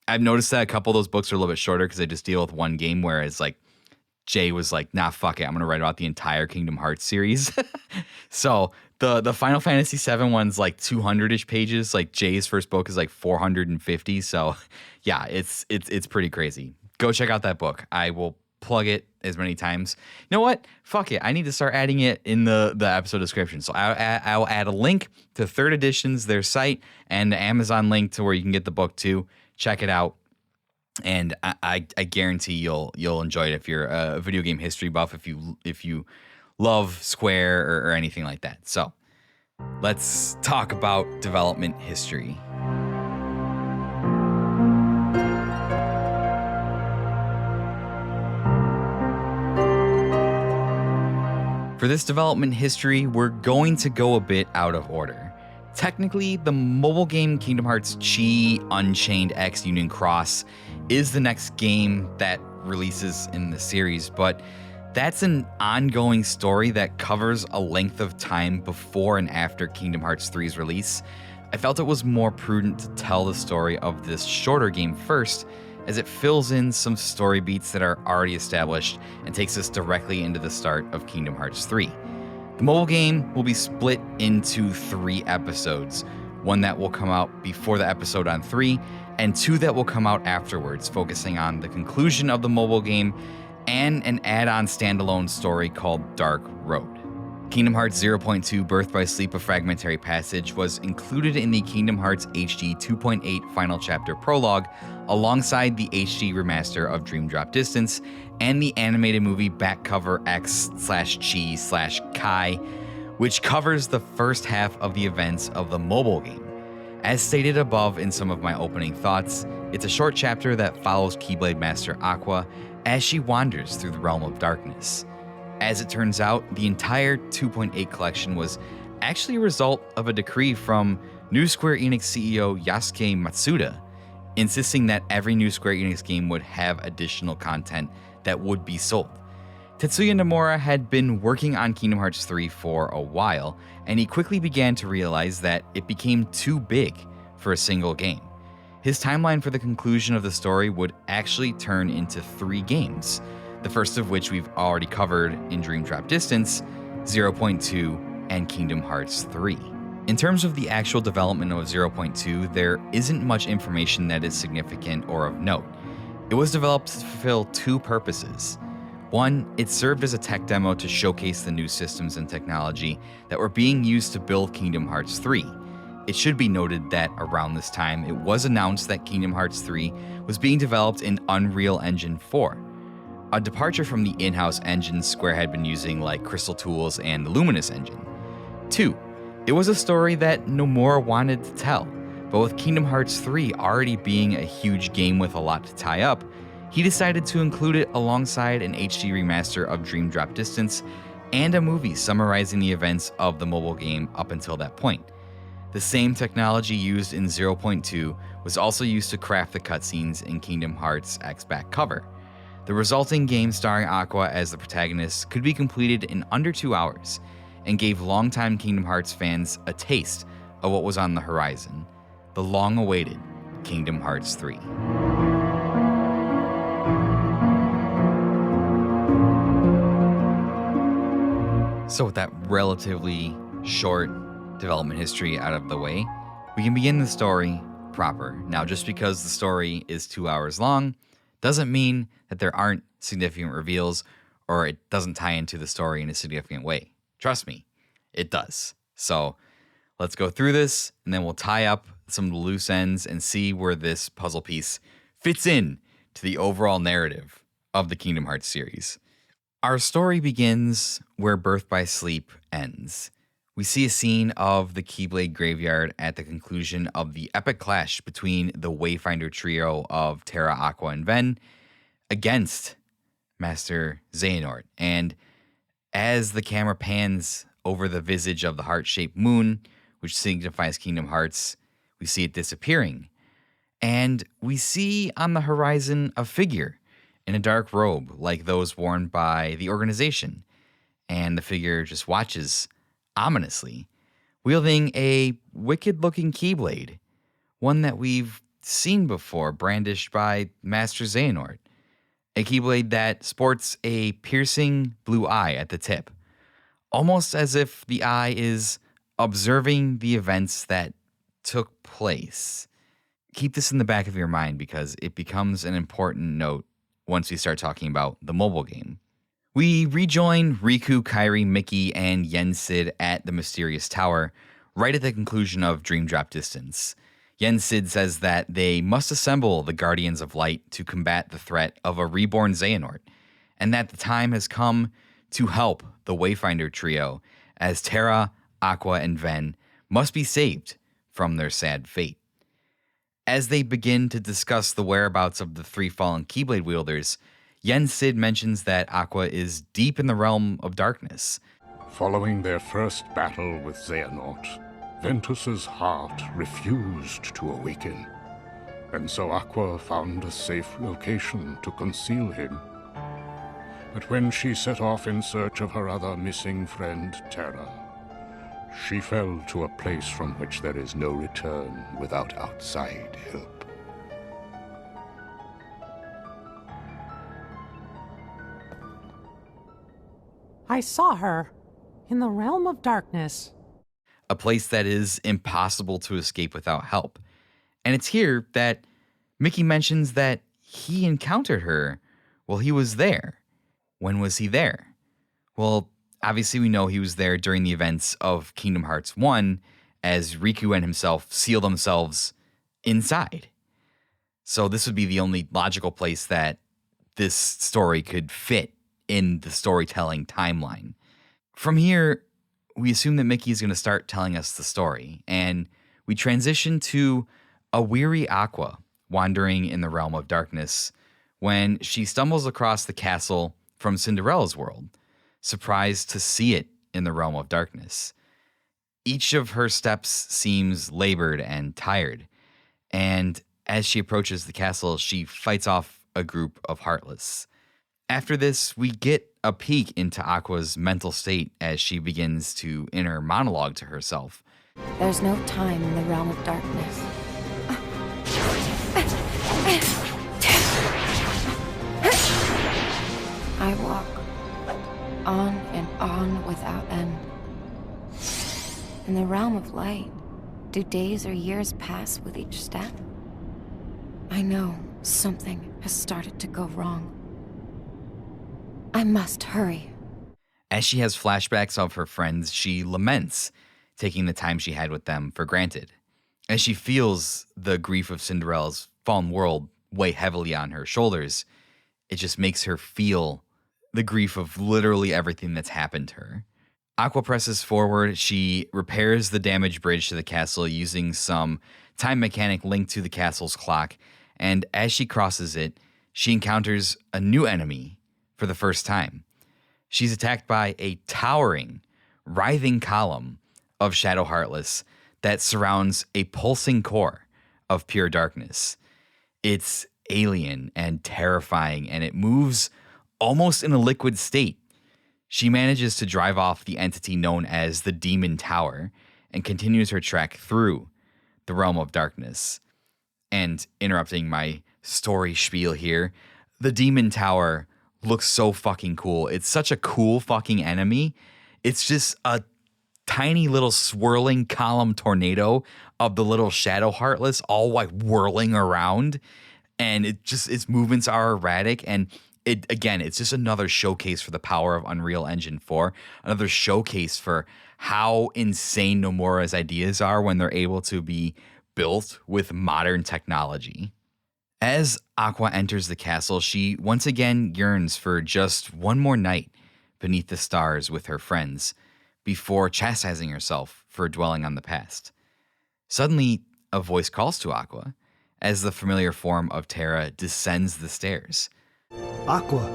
I've noticed that a couple of those books are a little bit shorter because they just deal with one game, whereas Jay was like, nah, fuck it, I'm gonna write about the entire Kingdom Hearts series. So the Final Fantasy VII one's 200-ish pages. Jay's first book is 450. So yeah, it's pretty crazy. Go check out that book. I will plug it as many times. You know what? Fuck it. I need to start adding it in the episode description. So I'll add a link to Third Editions, their site, and the Amazon link to where you can get the book too. Check it out. And I guarantee you'll enjoy it if you're a video game history buff, if you love Square or anything like that. So let's talk about development history. For this development history, we're going to go a bit out of order. Technically, the mobile game Kingdom Hearts Chi Unchained X Union Cross is the next game that releases in the series, but that's an ongoing story that covers a length of time before and after Kingdom Hearts 3's release. I felt it was more prudent to tell the story of this shorter game first, as it fills in some story beats that are already established and takes us directly into the start of Kingdom Hearts 3. The mobile game will be split into 3 episodes, one that will come out before the episode on 3, and 2 that will come out afterwards, focusing on the conclusion of the mobile game and an add-on standalone story called Dark Road. Kingdom Hearts 0.2 Birth by Sleep: A Fragmentary Passage was included in the Kingdom Hearts HD 2.8 Final Chapter Prologue alongside the HD remaster of Dream Drop Distance and the animated movie Back Cover X/Chi/Kai, which covers the first half of the events of the mobile game. As stated above in some of my opening thoughts, it's a short chapter that follows Keyblade Master Aqua as she wanders through the realm of darkness. As it turns out, the entire 2.8 collection was actually a result of a decree from new Square Enix CEO Yasuke Matsuda, insisting that every new Square Enix game would have additional content that would be sold. Tetsuya Nomura had been working on Kingdom Hearts 3 for a while, and he quickly began to realize that it became too big for a single game. His timeline for the conclusion of the story would actually turn into 3 games, the first of which we've already covered in Dream Drop Distance, 0.2, and Kingdom Hearts 3. In terms of the actual development of 0.2, there isn't much information that is significant or of note. It was developed to fulfill 2 purposes. One, it served as a tech demo to showcase the new systems and technology that were being used to build Kingdom Hearts 3. It should be noted that around this time, it was announced that Kingdom Hearts 3 was being developed in Unreal Engine 4, a departure from the in-house engines Square had been using like Crystal Tools and the Luminous engine. 2, it was a story that Nomura wanted to tell, but with Kingdom Hearts 3 already being a huge game with a lot to tie up, he decided to include it alongside an HD remaster of Dream Drop Distance and a movie summarizing the events of the mobile game up until that point. The same technology used in 0.2 was also used to craft the cutscenes in Kingdom Hearts X back cover. The resulting game starring Aqua as the protagonist could be completed in under 2 hours and gave longtime Kingdom Hearts fans a taste of what was on the horizon, the long-awaited Kingdom Hearts 3. So with that relatively short development history out of the way, we can begin the story proper. Now, just because the story is 2 hours long doesn't mean that there aren't significant reveals or it doesn't tie into the story in a significant way. Trust me, it does. So let's go through this and then we'll tie up some of the loose ends and see where this puzzle piece fits in to the overall narrative of the Kingdom Hearts series. Our story begins where Birth by Sleep ends. We see a scene of the Keyblade graveyard at the conclusion of the epic clash between the Wayfinder trio of Terra, Aqua, and Ven against Master Xehanort. And as the camera pans over the visage of the heart-shaped moon, which signifies Kingdom Hearts, we see it disappearing. And we see on the horizon a figure in a dark robe like those worn by the organization. And the figure just watches ominously, wielding a wicked-looking Keyblade, one that we've seen before brandished by Master Xehanort, a Keyblade that sports a piercing blue eye at the tip, almost as if the eye is observing the events that took place. Keep this in the back of your mind because it becomes an important note once we start talking about the mobile game. We rejoin Riku, Kairi, Mickey, and Yen Sid at the Mysterious Tower right at the conclusion of Dream Drop Distance. Yen Sid says that they must assemble the Guardians of Light to combat the threat of a reborn Xehanort, and that the time has come to help the Wayfinder trio as Terra, Aqua, and Ven must be saved from their sad fate. As they begin to discuss the whereabouts of the 3 fallen Keyblade wielders, Yen Sid mentions that Aqua is deep in the realm of darkness. Following their first battle with Xehanort, Ventus's heart refused to awaken, and so Aqua found a safe location to conceal him. But when she set off in search of her other missing friend, Terra, she fell to a place from which there is no return without outside help. I saw her in the realm of darkness. A place that is impossible to escape without help. And it's here that Mickey mentions that he encountered her while he was there. When was he there? Well, obviously we know he was there during the events of Kingdom Hearts 1 as Riku and himself seal themselves inside. So this would be the only logical place that this story could fit in the storytelling timeline. From here, we assume that Mickey is going to start telling us the story, and we transition to a weary Aqua wandering in the realm of darkness when she stumbles across the castle from Cinderella's world, surprised to see it in the realm of darkness. Each of her steps seems labored and tired, and as she approaches the castle, she fights off a group of Heartless. After this, we get a peek into Aqua's mental state as she begins to inner monologue to herself. There's no time in the realm of darkness. I walk on and on without end. In the realm of light, do days or years pass with each step? I know something has started to go wrong. I must hurry. As she has flashbacks of her friends, she laments taking the time she had with them for granted. As she feels the grief of Cinderella's fallen world weigh heavily on her shoulders, it just makes her feel the grief of literally everything that's happened to her. Aqua presses forward. She repairs the damaged bridge to the castle using some time mechanic linked to the castle's clock, and as she crosses it, she encounters a new enemy for the first time. She's attacked by a towering, writhing column of Shadow Heartless that surrounds a pulsing core of pure darkness. It's alien and terrifying, and it moves almost in a liquid state. She manages to drive off the entity known as the Demon Tower and continues her trek through the realm of darkness. And interrupting my story spiel here, the Demon Tower looks so fucking cool. It's such a cool fucking enemy. It's just a tiny little swirling column tornado of the little Shadow Heartless all like whirling around. And its movements are erratic, and it's just another showcase for the power of Unreal Engine 4, another showcase for how insane Nomura's ideas are when they're able to be built with modern technology. As Aqua enters the castle, she once again yearns for just one more night beneath the stars with her friends before chastising herself for dwelling on the past. Suddenly, a voice calls to Aqua as the familiar form of Terra descends the stairs. Aqua!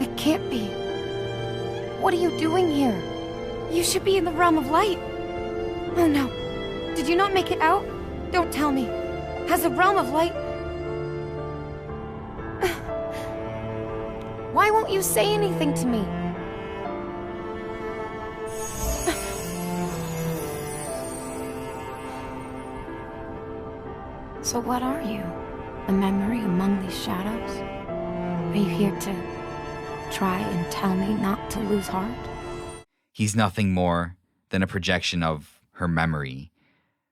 It can't be. What are you doing here? You should be in the realm of light. Oh no. Did you not make it out? Don't tell me. Has the realm of light... Why won't you say anything to me? So what are you? A memory among these shadows? Are you here to try and tell me not to lose heart? He's nothing more than a projection of her memory,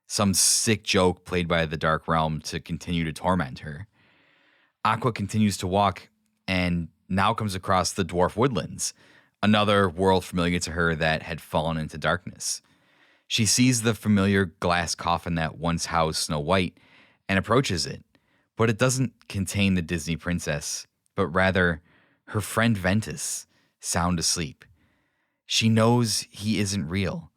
some sick joke played by the Dark Realm to continue to torment her. Aqua continues to walk and now comes across the Dwarf Woodlands, another world familiar to her that had fallen into darkness. She sees the familiar glass coffin that once housed Snow White and approaches it, but it doesn't contain the Disney princess, but rather her friend Ventus, sound asleep. She knows he isn't real,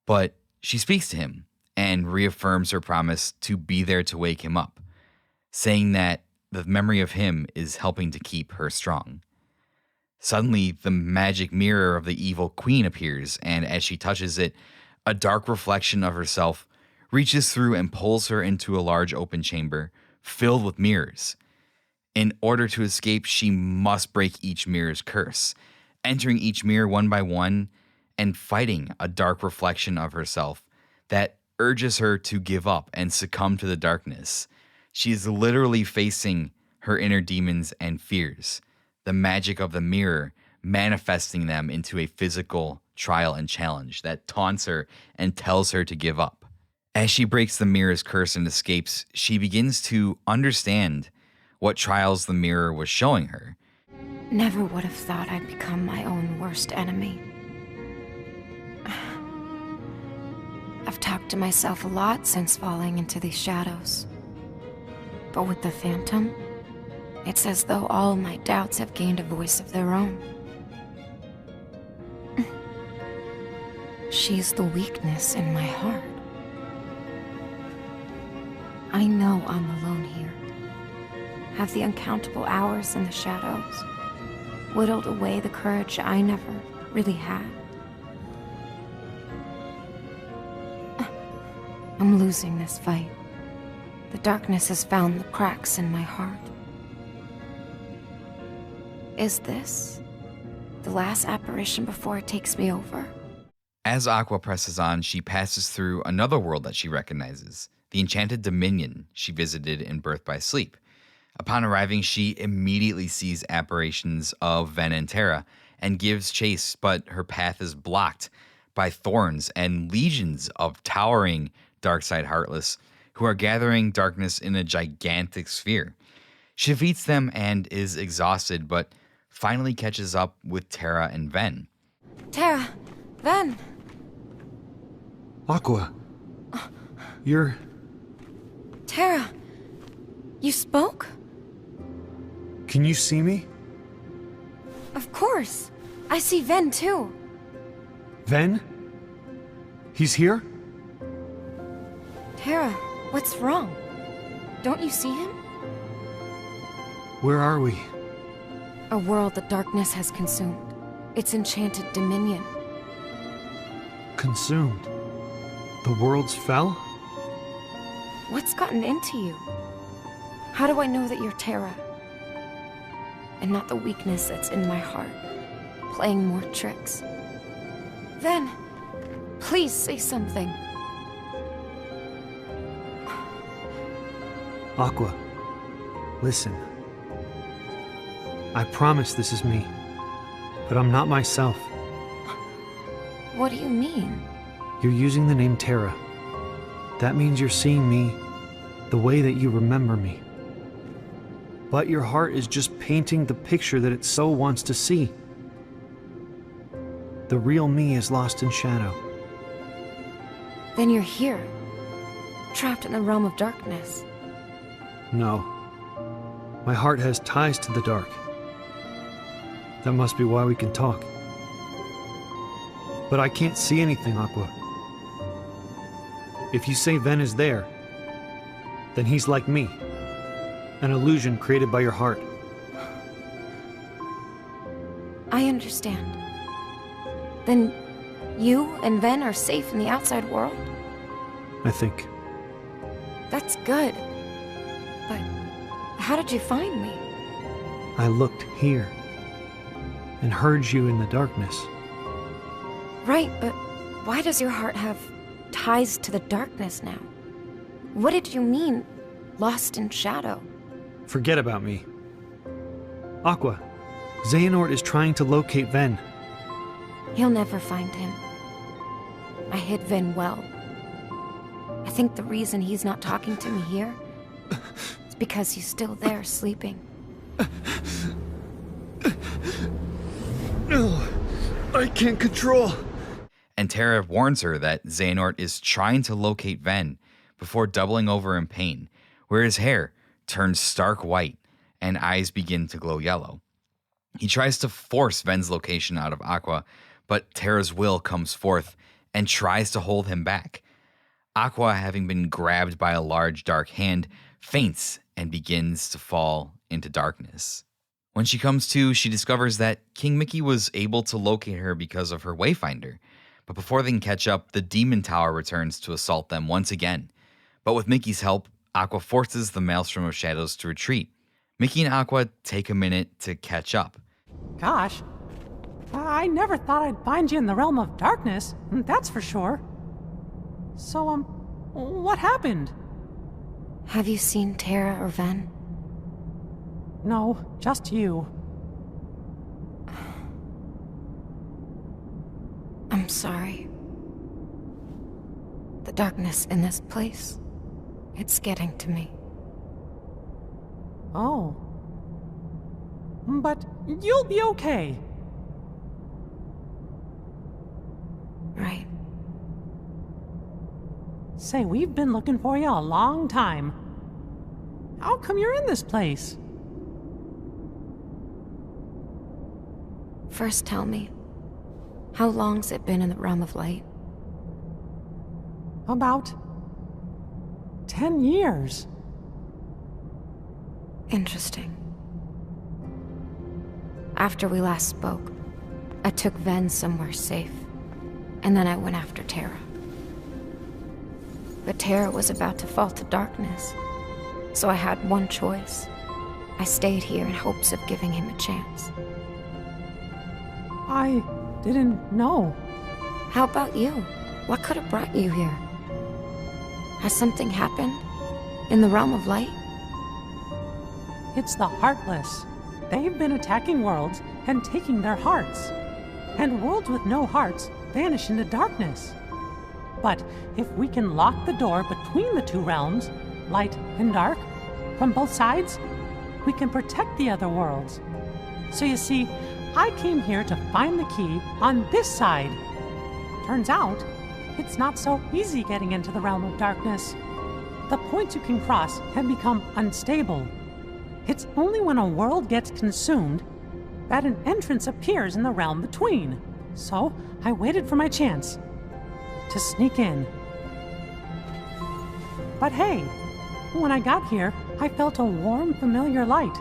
but she speaks to him and reaffirms her promise to be there to wake him up, saying that the memory of him is helping to keep her strong. Suddenly, the magic mirror of the evil queen appears, and as she touches it, a dark reflection of herself reaches through and pulls her into a large open chamber filled with mirrors. In order to escape, she must break each mirror's curse, entering each mirror one by one and fighting a dark reflection of herself that urges her to give up and succumb to the darkness. She is literally facing her inner demons and fears, the magic of the mirror manifesting them into a physical trial and challenge that taunts her and tells her to give up. As she breaks the mirror's curse and escapes, she begins to understand what trials the mirror was showing her. Never would have thought I'd become my own worst enemy. I've talked to myself a lot since falling into these shadows. But with the Phantom, it's as though all my doubts have gained a voice of their own. She's the weakness in my heart. I know I'm alone here. Have the uncountable hours in the shadows whittled away the courage I never really had? I'm losing this fight. The darkness has found the cracks in my heart. Is this the last apparition before it takes me over? As Aqua presses on, she passes through another world that she recognizes, the enchanted dominion she visited in Birth by Sleep. Upon arriving, she immediately sees apparitions of Ven and Terra and gives chase, but her path is blocked by thorns and legions of towering Darkside Heartless who are gathering darkness in a gigantic sphere. She defeats them and is exhausted, but finally catches up with Terra and Ven. Terra! Ven! Aqua. You're... Terra! You spoke? Can you see me? Of course! I see Ven too! Ven? He's here? Terra, what's wrong? Don't you see him? Where are we? A world that darkness has consumed. Its enchanted dominion. Consumed. The worlds fell? What's gotten into you? How do I know that you're Terra? And not the weakness that's in my heart, playing more tricks. Ven, please say something. Aqua, listen. I promise this is me, but I'm not myself. What do you mean? You're using the name Terra. That means you're seeing me the way that you remember me. But your heart is just painting the picture that it so wants to see. The real me is lost in shadow. Then you're here, trapped in the realm of darkness. No. My heart has ties to the dark. That must be why we can talk. But I can't see anything, Aqua. If you say Ven is there, then he's like me. An illusion created by your heart. I understand. Then you and Ven are safe in the outside world? I think. That's good. But how did you find me? I looked here and heard you in the darkness. Right, but why does your heart have ties to the darkness now? What did you mean, lost in shadow? Forget about me. Aqua, Xehanort is trying to locate Ven. He'll never find him. I hid Ven well. I think the reason he's not talking to me here is because he's still there sleeping. I can't control. And Terra warns her that Xehanort is trying to locate Ven before doubling over in pain, where his hair turns stark white and eyes begin to glow yellow. He tries to force Ven's location out of Aqua, but Terra's will comes forth and tries to hold him back. Aqua, having been grabbed by a large dark hand, faints and begins to fall into darkness. When she comes to, she discovers that King Mickey was able to locate her because of her Wayfinder. But before they can catch up, the Demon Tower returns to assault them once again. But with Mickey's help, Aqua forces the Maelstrom of Shadows to retreat. Mickey and Aqua take a minute to catch up. Gosh, I never thought I'd find you in the realm of darkness, that's for sure. So, what happened? Have you seen Terra or Ven? No, just you. I'm sorry. The darkness in this place, it's getting to me. Oh. But you'll be okay. Right. Say, we've been looking for you a long time. How come you're in this place? First tell me, how long's it been in the realm of light? About 10 years. Interesting. After we last spoke, I took Ven somewhere safe, and then I went after Terra. But Terra was about to fall to darkness, so I had one choice. I stayed here in hopes of giving him a chance. I didn't know. How about you? What could have brought you here? Has something happened? In the realm of light? It's the Heartless. They've been attacking worlds and taking their hearts. And worlds with no hearts vanish into darkness. But if we can lock the door between the two realms, light and dark, from both sides, we can protect the other worlds. So you see, I came here to find the key on this side. Turns out, it's not so easy getting into the realm of darkness. The points you can cross have become unstable. It's only when a world gets consumed that an entrance appears in the realm between. So I waited for my chance to sneak in. But hey, when I got here, I felt a warm, familiar light.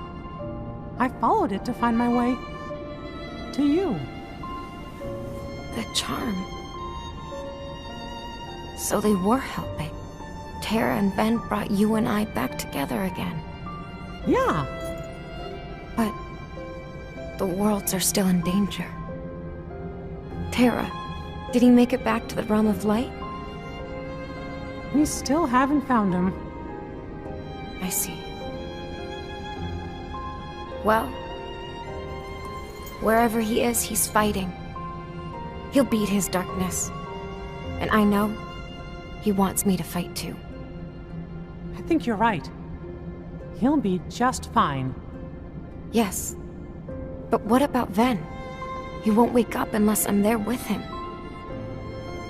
I followed it to find my way to you. The charm. So they were helping. Terra and Ven brought you and I back together again. Yeah, But the worlds are still in danger. Terra, did he make it back to the realm of light? we still haven't found him. I see. Well, wherever he is, he's fighting. He'll beat his darkness. And I know he wants me to fight too. I think you're right. He'll be just fine. Yes. But what about Ven? He won't wake up unless I'm there with him.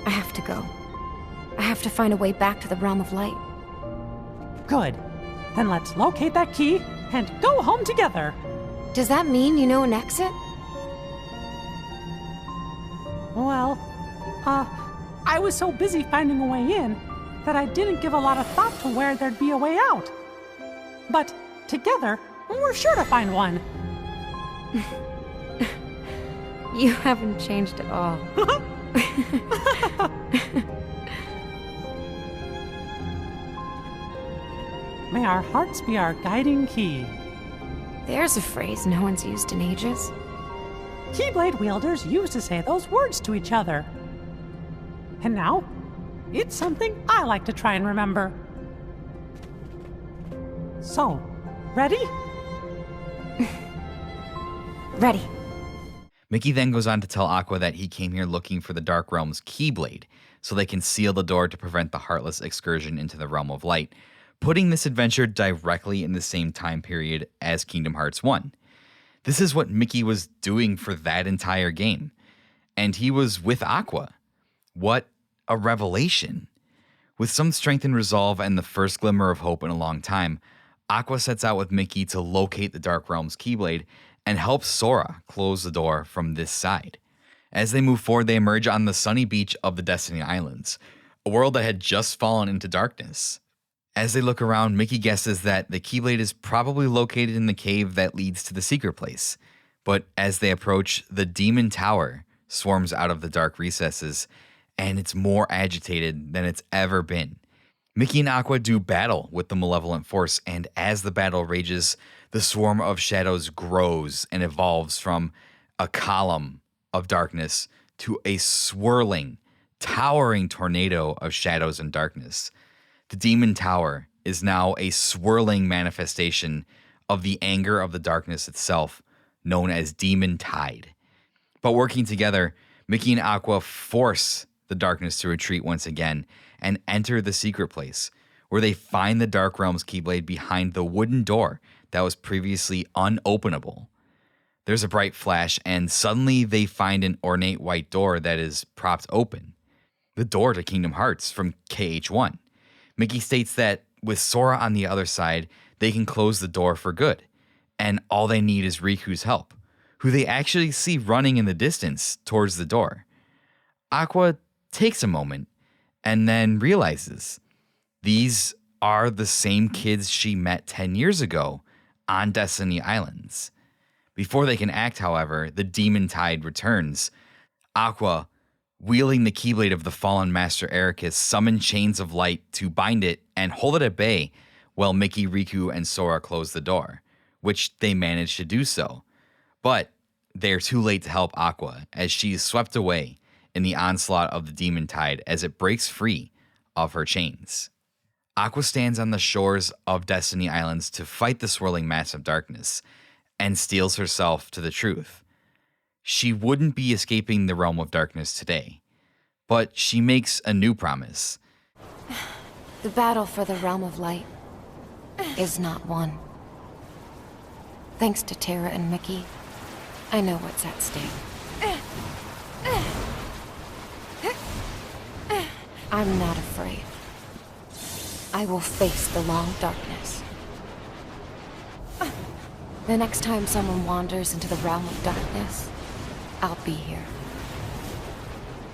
I have to go. I have to find a way back to the realm of light. Good. Then let's locate that key and go home together. Does that mean you know an exit? Well, I was so busy finding a way in that I didn't give a lot of thought to where there'd be a way out. But together, we're sure to find one. You haven't changed at all. May our hearts be our guiding key. There's a phrase no one's used in ages. Keyblade wielders used to say those words to each other. And now, it's something I like to try and remember. So, ready? Ready. Mickey then goes on to tell Aqua that he came here looking for the Dark Realm's Keyblade, so they can seal the door to prevent the Heartless excursion into the Realm of Light, putting this adventure directly in the same time period as Kingdom Hearts 1. This is what Mickey was doing for that entire game, and he was with Aqua. What a revelation. With some strength and resolve and the first glimmer of hope in a long time, Aqua sets out with Mickey to locate the Dark Realm's Keyblade and helps Sora close the door from this side. As they move forward, they emerge on the sunny beach of the Destiny Islands, a world that had just fallen into darkness. As they look around, Mickey guesses that the Keyblade is probably located in the cave that leads to the secret place. But as they approach, the Demon Tower swarms out of the dark recesses, and it's more agitated than it's ever been. Mickey and Aqua do battle with the malevolent force, and as the battle rages, the swarm of shadows grows and evolves from a column of darkness to a swirling, towering tornado of shadows and darkness. The Demon Tower is now a swirling manifestation of the anger of the darkness itself, known as Demon Tide. But working together, Mickey and Aqua force the darkness to retreat once again and enter the secret place, where they find the Dark Realm's Keyblade behind the wooden door that was previously unopenable. There's a bright flash, and suddenly they find an ornate white door that is propped open. The door to Kingdom Hearts from KH1. Mickey states that with Sora on the other side, they can close the door for good, and all they need is Riku's help, who they actually see running in the distance towards the door. Aqua takes a moment and then realizes these are the same kids she met 10 years ago on Destiny Islands. Before they can act, however, the demon tide returns. Aqua, wielding the Keyblade of the fallen Master Ericus, summon chains of light to bind it and hold it at bay while Mickey, Riku, and Sora close the door, which they manage to do so. But they're too late to help Aqua as she is swept away in the onslaught of the demon tide as it breaks free of her chains. Aqua stands on the shores of Destiny Islands to fight the swirling mass of darkness and steels herself to the truth. She wouldn't be escaping the realm of darkness today, but she makes a new promise. The battle for the realm of light is not won. Thanks to Terra and Mickey, I know what's at stake. I'm not afraid. I will face the long darkness. The next time someone wanders into the realm of darkness, I'll be here.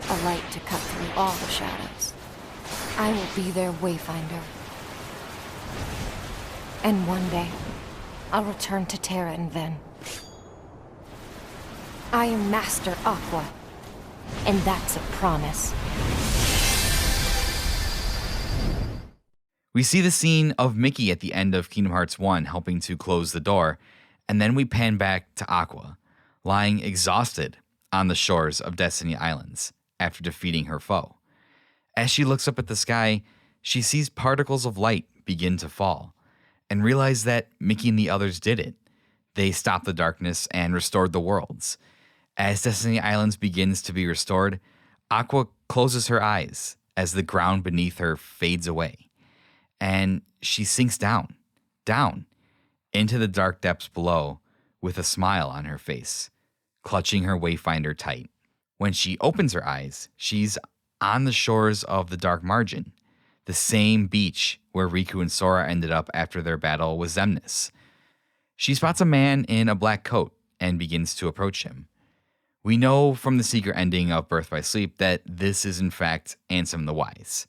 A light to cut through all the shadows. I will be their wayfinder. And one day, I'll return to Terra and Ven. I am Master Aqua, and that's a promise. We see the scene of Mickey at the end of Kingdom Hearts 1 helping to close the door, and then we pan back to Aqua, lying exhausted on the shores of Destiny Islands after defeating her foe. As she looks up at the sky, she sees particles of light begin to fall, and realizes that Mickey and the others did it. They stopped the darkness and restored the worlds. As Destiny Islands begins to be restored, Aqua closes her eyes as the ground beneath her fades away. And she sinks down into the dark depths below with a smile on her face, clutching her wayfinder tight. When she opens her eyes, she's on the shores of the Dark Margin, the same beach where Riku and Sora ended up after their battle with Xemnas. She spots a man in a black coat and begins to approach him. We know from the secret ending of Birth by Sleep that this is in fact Ansem the Wise.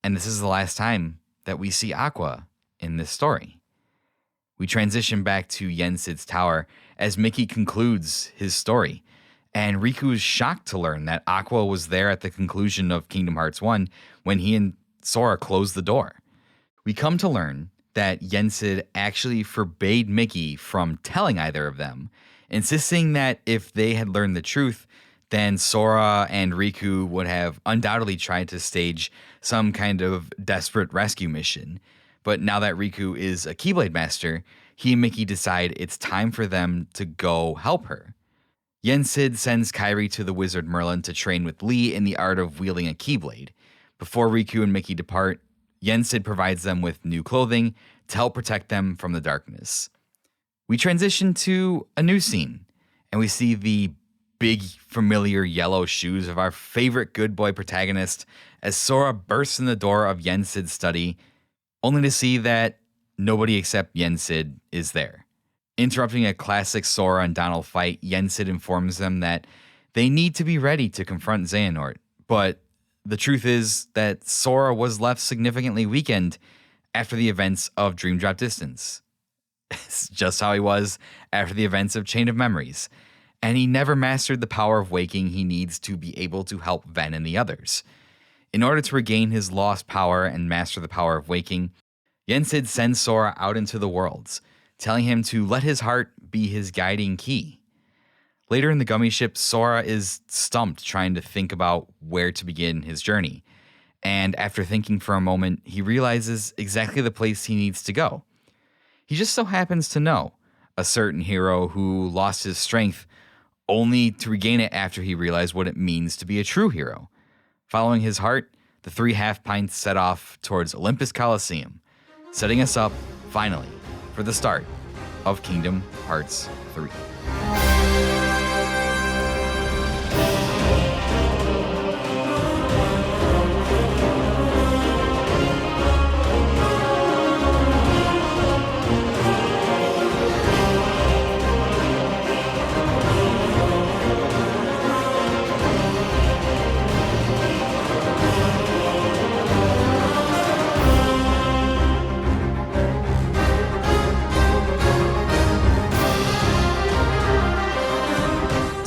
And this is the last time that we see Aqua in this story. We transition back to Yensid's tower as Mickey concludes his story, and Riku is shocked to learn that Aqua was there at the conclusion of Kingdom Hearts 1 when he and Sora closed the door. We come to learn that Yensid actually forbade Mickey from telling either of them, insisting that if they had learned the truth, then Sora and Riku would have undoubtedly tried to stage some kind of desperate rescue mission. But now that Riku is a Keyblade Master, he and Mickey decide it's time for them to go help her. Yensid sends Kairi to the wizard Merlin to train with Lee in the art of wielding a Keyblade. Before Riku and Mickey depart, Yensid provides them with new clothing to help protect them from the darkness. We transition to a new scene, and we see the big, familiar yellow shoes of our favorite good boy protagonist as Sora bursts in the door of Yensid's study, only to see that nobody except Yensid is there. Interrupting a classic Sora and Donald fight, Yensid informs them that they need to be ready to confront Xehanort, but the truth is that Sora was left significantly weakened after the events of Dream Drop Distance. It's just how he was after the events of Chain of Memories, and he never mastered the power of waking he needs to be able to help Ven and the others. In order to regain his lost power and master the power of waking, Yensid sends Sora out into the worlds, telling him to let his heart be his guiding key. Later in the gummy ship, Sora is stumped trying to think about where to begin his journey. And after thinking for a moment, he realizes exactly the place he needs to go. He just so happens to know a certain hero who lost his strength only to regain it after he realized what it means to be a true hero. Following his heart, the 3 half-pints set off towards Olympus Coliseum, setting us up, finally, for the start of Kingdom Hearts 3.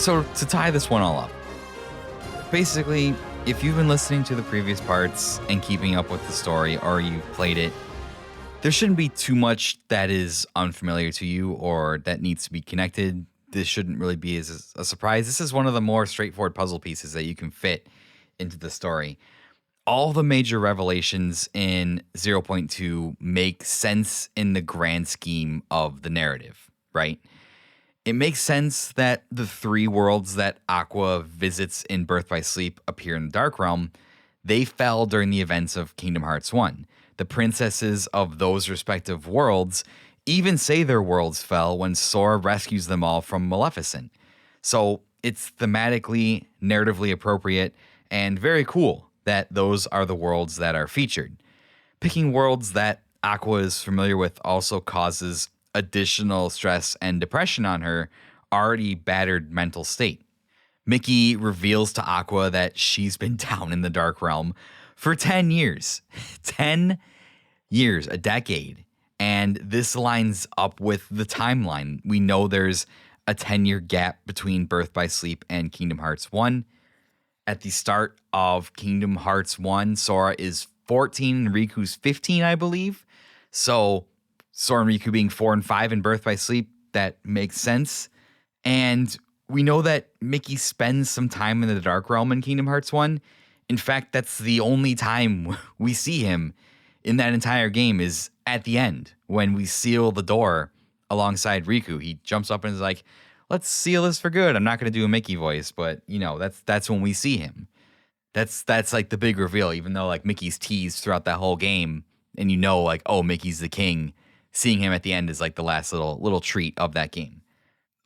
So to tie this one all up, basically, if you've been listening to the previous parts and keeping up with the story, or you've played it, there shouldn't be too much that is unfamiliar to you or that needs to be connected. This shouldn't really be as a surprise. This is one of the more straightforward puzzle pieces that you can fit into the story. All the major revelations in 0.2 make sense in the grand scheme of the narrative, right? It makes sense that the three worlds that Aqua visits in Birth by Sleep appear in the Dark Realm. They fell during the events of Kingdom Hearts 1. The princesses of those respective worlds even say their worlds fell when Sora rescues them all from Maleficent. So it's thematically, narratively appropriate, and very cool that those are the worlds that are featured. Picking worlds that Aqua is familiar with also causes additional stress and depression on her already battered mental state. Mickey reveals to Aqua that she's been down in the Dark Realm for 10 years. 10 years, a decade. And this lines up with the timeline. We know there's a 10-year gap between Birth by Sleep and Kingdom Hearts 1. At the start of Kingdom Hearts 1, Sora is 14 and Riku's 15, I believe. So Sora and Riku being 4 and 5 in Birth by Sleep, that makes sense. And we know that Mickey spends some time in the Dark Realm in Kingdom Hearts 1. In fact, that's the only time we see him in that entire game is at the end when we seal the door alongside Riku. He jumps up and is like, let's seal this for good. I'm not going to do a Mickey voice, but you know, that's when we see him. That's like the big reveal, even though like Mickey's teased throughout that whole game and you know, like, oh, Mickey's the king. Seeing him at the end is like the last little treat of that game.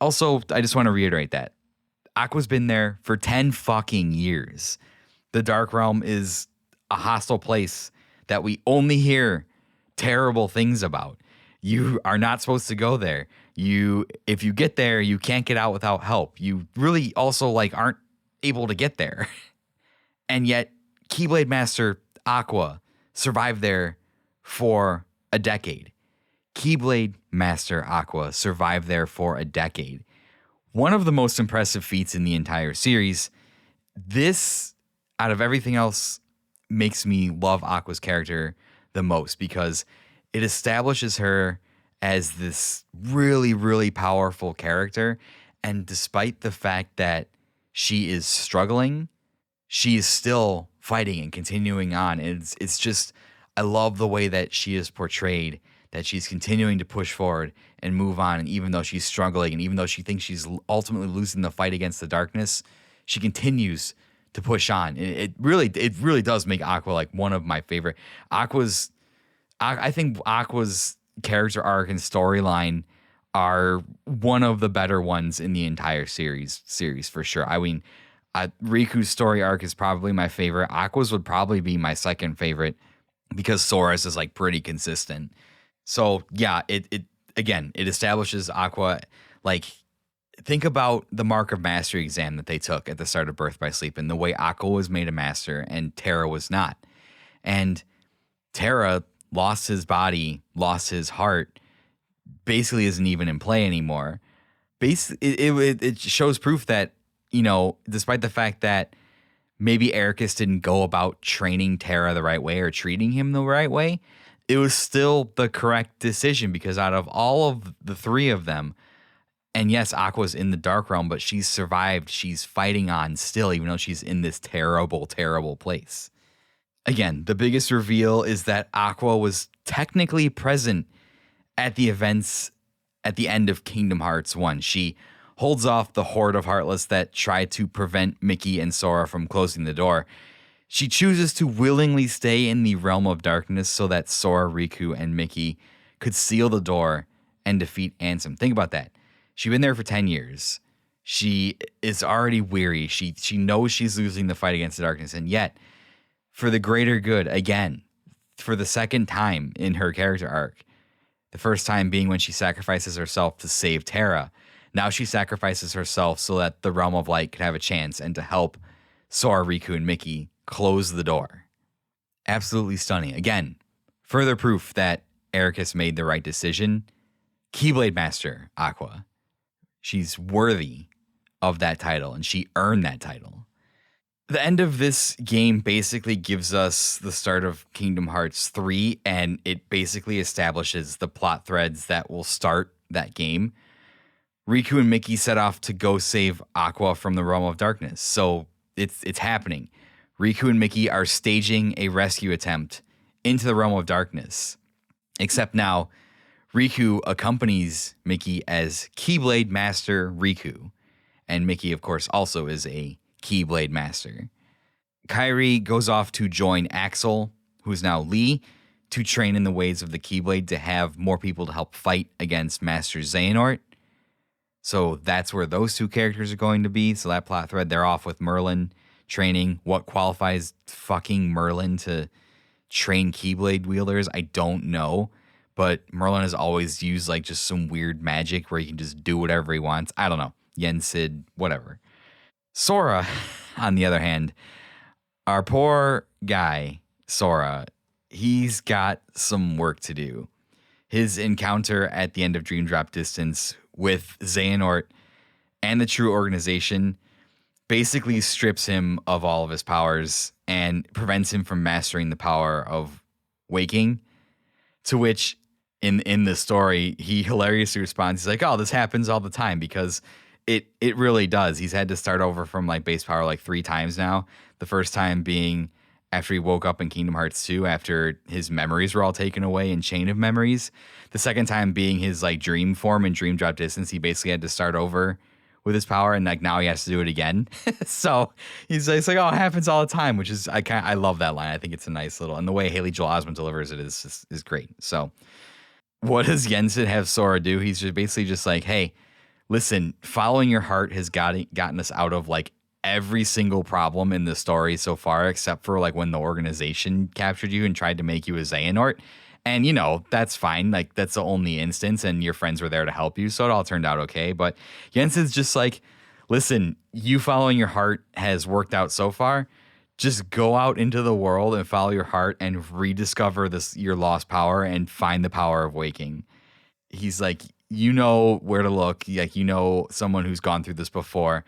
Also, I just want to reiterate that Aqua's been there for 10 fucking years. The Dark Realm is a hostile place that we only hear terrible things about. You are not supposed to go there. If you get there, you can't get out without help. You really also like aren't able to get there. And yet Keyblade Master Aqua survived there for a decade. Keyblade Master Aqua survived there for a decade. One of the most impressive feats in the entire series. This, out of everything else, makes me love Aqua's character the most because it establishes her as this really, really powerful character. And despite the fact that she is struggling, she is still fighting and continuing on. It's just, I love the way that she is portrayed, that she's continuing to push forward and move on. And even though she's struggling and even though she thinks she's ultimately losing the fight against the darkness, she continues to push on. It really does make Aqua like one of my favorite. I think Aqua's character arc and storyline are one of the better ones in the entire series for sure. I mean, Riku's story arc is probably my favorite. Aqua's would probably be my second favorite because Sora's is like pretty consistent. So yeah, it establishes Aqua. Like, think about the Mark of Mastery exam that they took at the start of Birth by Sleep and the way Aqua was made a master and Terra was not. And Terra lost his body, lost his heart, basically isn't even in play anymore. It shows proof that, you know, despite the fact that maybe Ericus didn't go about training Terra the right way or treating him the right way, it was still the correct decision because out of all of the three of them, and yes, Aqua's in the Dark Realm, but she's survived. She's fighting on still, even though she's in this terrible, terrible place. Again, the biggest reveal is that Aqua was technically present at the events at the end of Kingdom Hearts 1. She holds off the horde of Heartless that tried to prevent Mickey and Sora from closing the door. She chooses to willingly stay in the realm of darkness so that Sora, Riku, and Mickey could seal the door and defeat Ansem. Think about that. She's been there for 10 years. She is already weary. She knows she's losing the fight against the darkness. And yet, for the greater good, again, for the second time in her character arc, the first time being when she sacrifices herself to save Terra. Now she sacrifices herself so that the Realm of Light could have a chance and to help Sora, Riku, and Mickey close the door. Absolutely stunning. Again, further proof that Ericus made the right decision. Keyblade Master Aqua. She's worthy of that title, and she earned that title. The end of this game basically gives us the start of Kingdom Hearts 3, and it basically establishes the plot threads that will start that game. Riku and Mickey set off to go save Aqua from the Realm of Darkness. So it's happening. Riku and Mickey are staging a rescue attempt into the Realm of Darkness. Except now, Riku accompanies Mickey as Keyblade Master Riku. And Mickey, of course, also is a Keyblade Master. Kairi goes off to join Axel, who's now Lee, to train in the ways of the Keyblade to have more people to help fight against Master Xehanort. So that's where those two characters are going to be. So that plot thread, they're off with Merlin training. What qualifies fucking Merlin to train Keyblade wielders? I don't know. But Merlin has always used like just some weird magic where he can just do whatever he wants. I don't know. Yensid, whatever. Sora, on the other hand, our poor guy, Sora, he's got some work to do. His encounter at the end of Dream Drop Distance with Xehanort and the True Organization basically strips him of all of his powers and prevents him from mastering the power of waking, to which in the story, he hilariously responds, he's like, oh, this happens all the time, because it really does. He's had to start over from like base power like 3 times now. The first time being after he woke up in Kingdom Hearts 2 after his memories were all taken away in Chain of Memories. The second time being his like dream form in Dream Drop Distance. He basically had to start over with his power, and like now he has to do it again. So it's like, oh, it happens all the time, which is I love that line. I think it's a nice little, and the way Haley Joel Osment delivers it is great. So what does Yensid have Sora do? He's just basically just like, hey, listen, following your heart has gotten us out of like every single problem in the story so far, except for like when the organization captured you and tried to make you a Xehanort. And, you know, that's fine. Like, that's the only instance, and your friends were there to help you, so it all turned out okay. But Jensen's just like, listen, you following your heart has worked out so far. Just go out into the world and follow your heart and rediscover your lost power and find the power of waking. He's like, you know where to look. Like, you know someone who's gone through this before.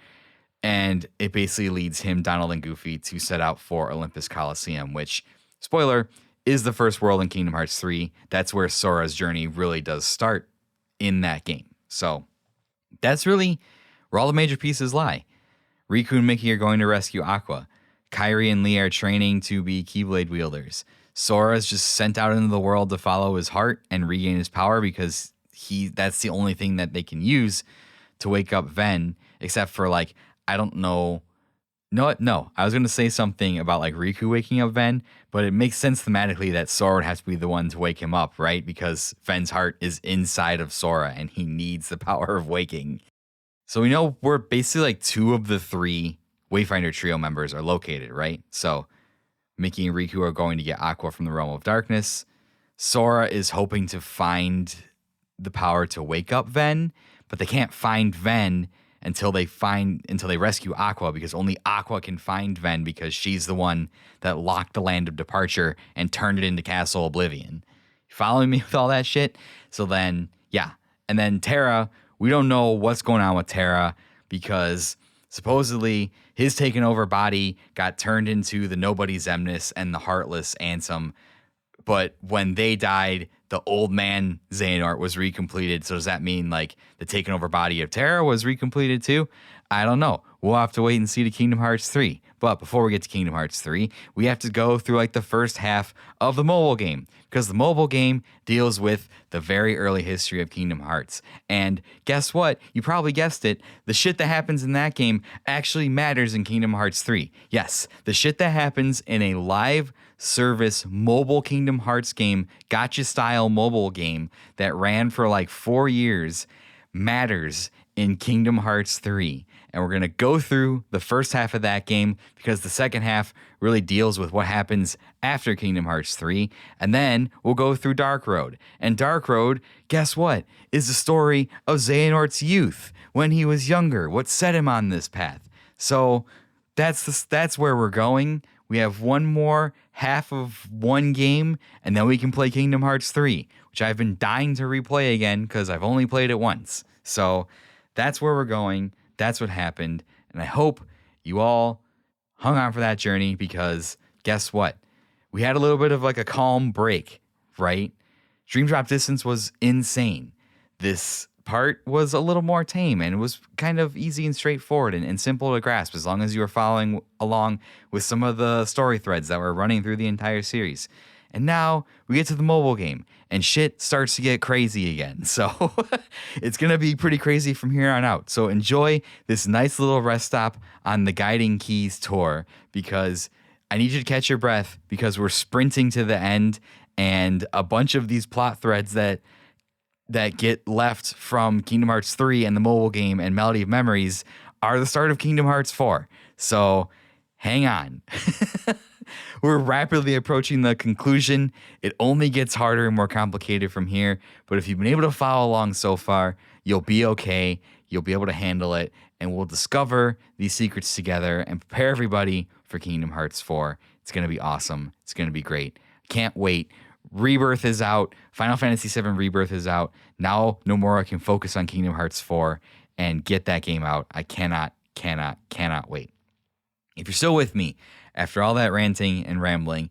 And it basically leads him, Donald, and Goofy to set out for Olympus Coliseum, which, spoiler, is the first world in Kingdom Hearts 3. That's where Sora's journey really does start in that game. So that's really where all the major pieces lie. Riku and Mickey are going to rescue Aqua. Kairi and Lee are training to be Keyblade wielders. Sora's just sent out into the world to follow his heart and regain his power because that's the only thing that they can use to wake up Ven, except for like, I don't know. No, I was going to say something about like Riku waking up Ven, but it makes sense thematically that Sora would have to be the one to wake him up, right? Because Ven's heart is inside of Sora and he needs the power of waking. So we know where basically like 2 of the 3 Wayfinder Trio members are located, right? So Mickey and Riku are going to get Aqua from the Realm of Darkness. Sora is hoping to find the power to wake up Ven, but they can't find Ven until they rescue Aqua, because only Aqua can find Ven because she's the one that locked the Land of Departure and turned it into Castle Oblivion. You following me with all that shit? So then, yeah. And then Terra, we don't know what's going on with Terra because supposedly his taken over body got turned into the Nobody Xemnas and the Heartless Ansem. But when they died, the old man Xehanort was recompleted. So does that mean like the taken over body of Terra was recompleted too? I don't know. We'll have to wait and see to Kingdom Hearts 3. But before we get to Kingdom Hearts 3, we have to go through like the first half of the mobile game, because the mobile game deals with the very early history of Kingdom Hearts. And guess what? You probably guessed it. The shit that happens in that game actually matters in Kingdom Hearts 3. Yes, the shit that happens in a live service mobile Kingdom Hearts game, gacha style mobile game that ran for like 4 years matters in Kingdom Hearts 3. And we're going to go through the first half of that game because the second half really deals with what happens after Kingdom Hearts 3. And then we'll go through Dark Road. And Dark Road, guess what? Is the story of Xehanort's youth when he was younger, what set him on this path. So that's where we're going. We have one more half of one game, and then we can play Kingdom Hearts 3, which I've been dying to replay again because I've only played it once. So that's where we're going. that's what happened. And I hope you all hung on for that journey, because guess what? We had a little bit of like a calm break, right? Dream Drop Distance was insane. This part was a little more tame, and it was kind of easy and straightforward and simple to grasp, as long as you were following along with some of the story threads that were running through the entire series. And now we get to the mobile game, and shit starts to get crazy again. So it's going to be pretty crazy from here on out. So enjoy this nice little rest stop on the Guiding Keys tour, because I need you to catch your breath, because we're sprinting to the end, and a bunch of these plot threads that get left from Kingdom Hearts 3 and the mobile game and Melody of Memories are the start of Kingdom Hearts 4. So hang on. We're rapidly approaching the conclusion. It only gets harder and more complicated from here. But if you've been able to follow along so far, you'll be okay. You'll be able to handle it. And we'll discover these secrets together and prepare everybody for Kingdom Hearts 4. It's going to be awesome. It's going to be great. Can't wait. Rebirth is out. Final Fantasy VII Rebirth is out. Now Nomura can focus on Kingdom Hearts 4 and get that game out. I cannot wait. If you're still with me after all that ranting and rambling,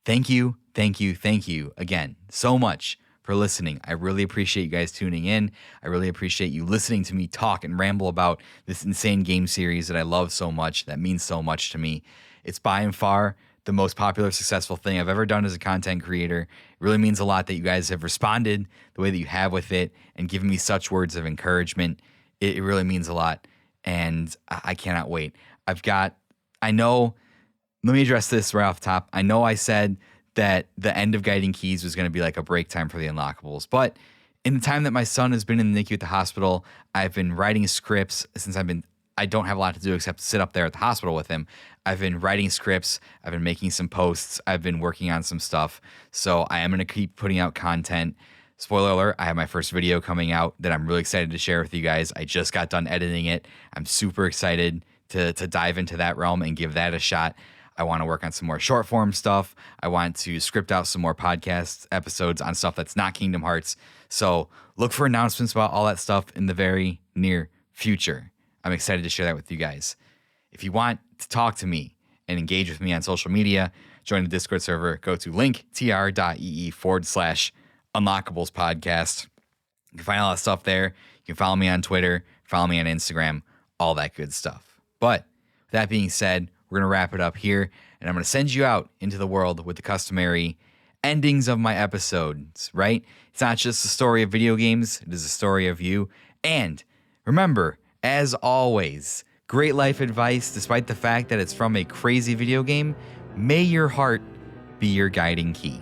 thank you again so much for listening. I really appreciate you guys tuning in. I really appreciate you listening to me talk and ramble about this insane game series that I love so much, that means so much to me. It's by and far the most popular, successful thing I've ever done as a content creator. It really means a lot that you guys have responded the way that you have with it and given me such words of encouragement. It really means a lot, and I cannot wait. Let me address this right off the top. I know I said that the end of Guiding Keys was going to be like a break time for the Unlockables, but in the time that my son has been in the NICU at the hospital, I've been writing scripts since I don't have a lot to do except sit up there at the hospital with him. I've been writing scripts. I've been making some posts. I've been working on some stuff. So I am going to keep putting out content. Spoiler alert, I have my first video coming out that I'm really excited to share with you guys. I just got done editing it. I'm super excited to dive into that realm and give that a shot. I want to work on some more short form stuff. I want to script out some more podcast episodes on stuff that's not Kingdom Hearts. So look for announcements about all that stuff in the very near future. I'm excited to share that with you guys. If you want to talk to me and engage with me on social media, join the Discord server. Go to linktr.ee/Unlockables podcast. You can find all that stuff there. You can follow me on Twitter, follow me on Instagram, all that good stuff. But with that being said, we're going to wrap it up here, and I'm going to send you out into the world with the customary endings of my episodes, right? It's not just the story of video games, it is the story of you. And remember, as always, great life advice, despite the fact that it's from a crazy video game, may your heart be your guiding key.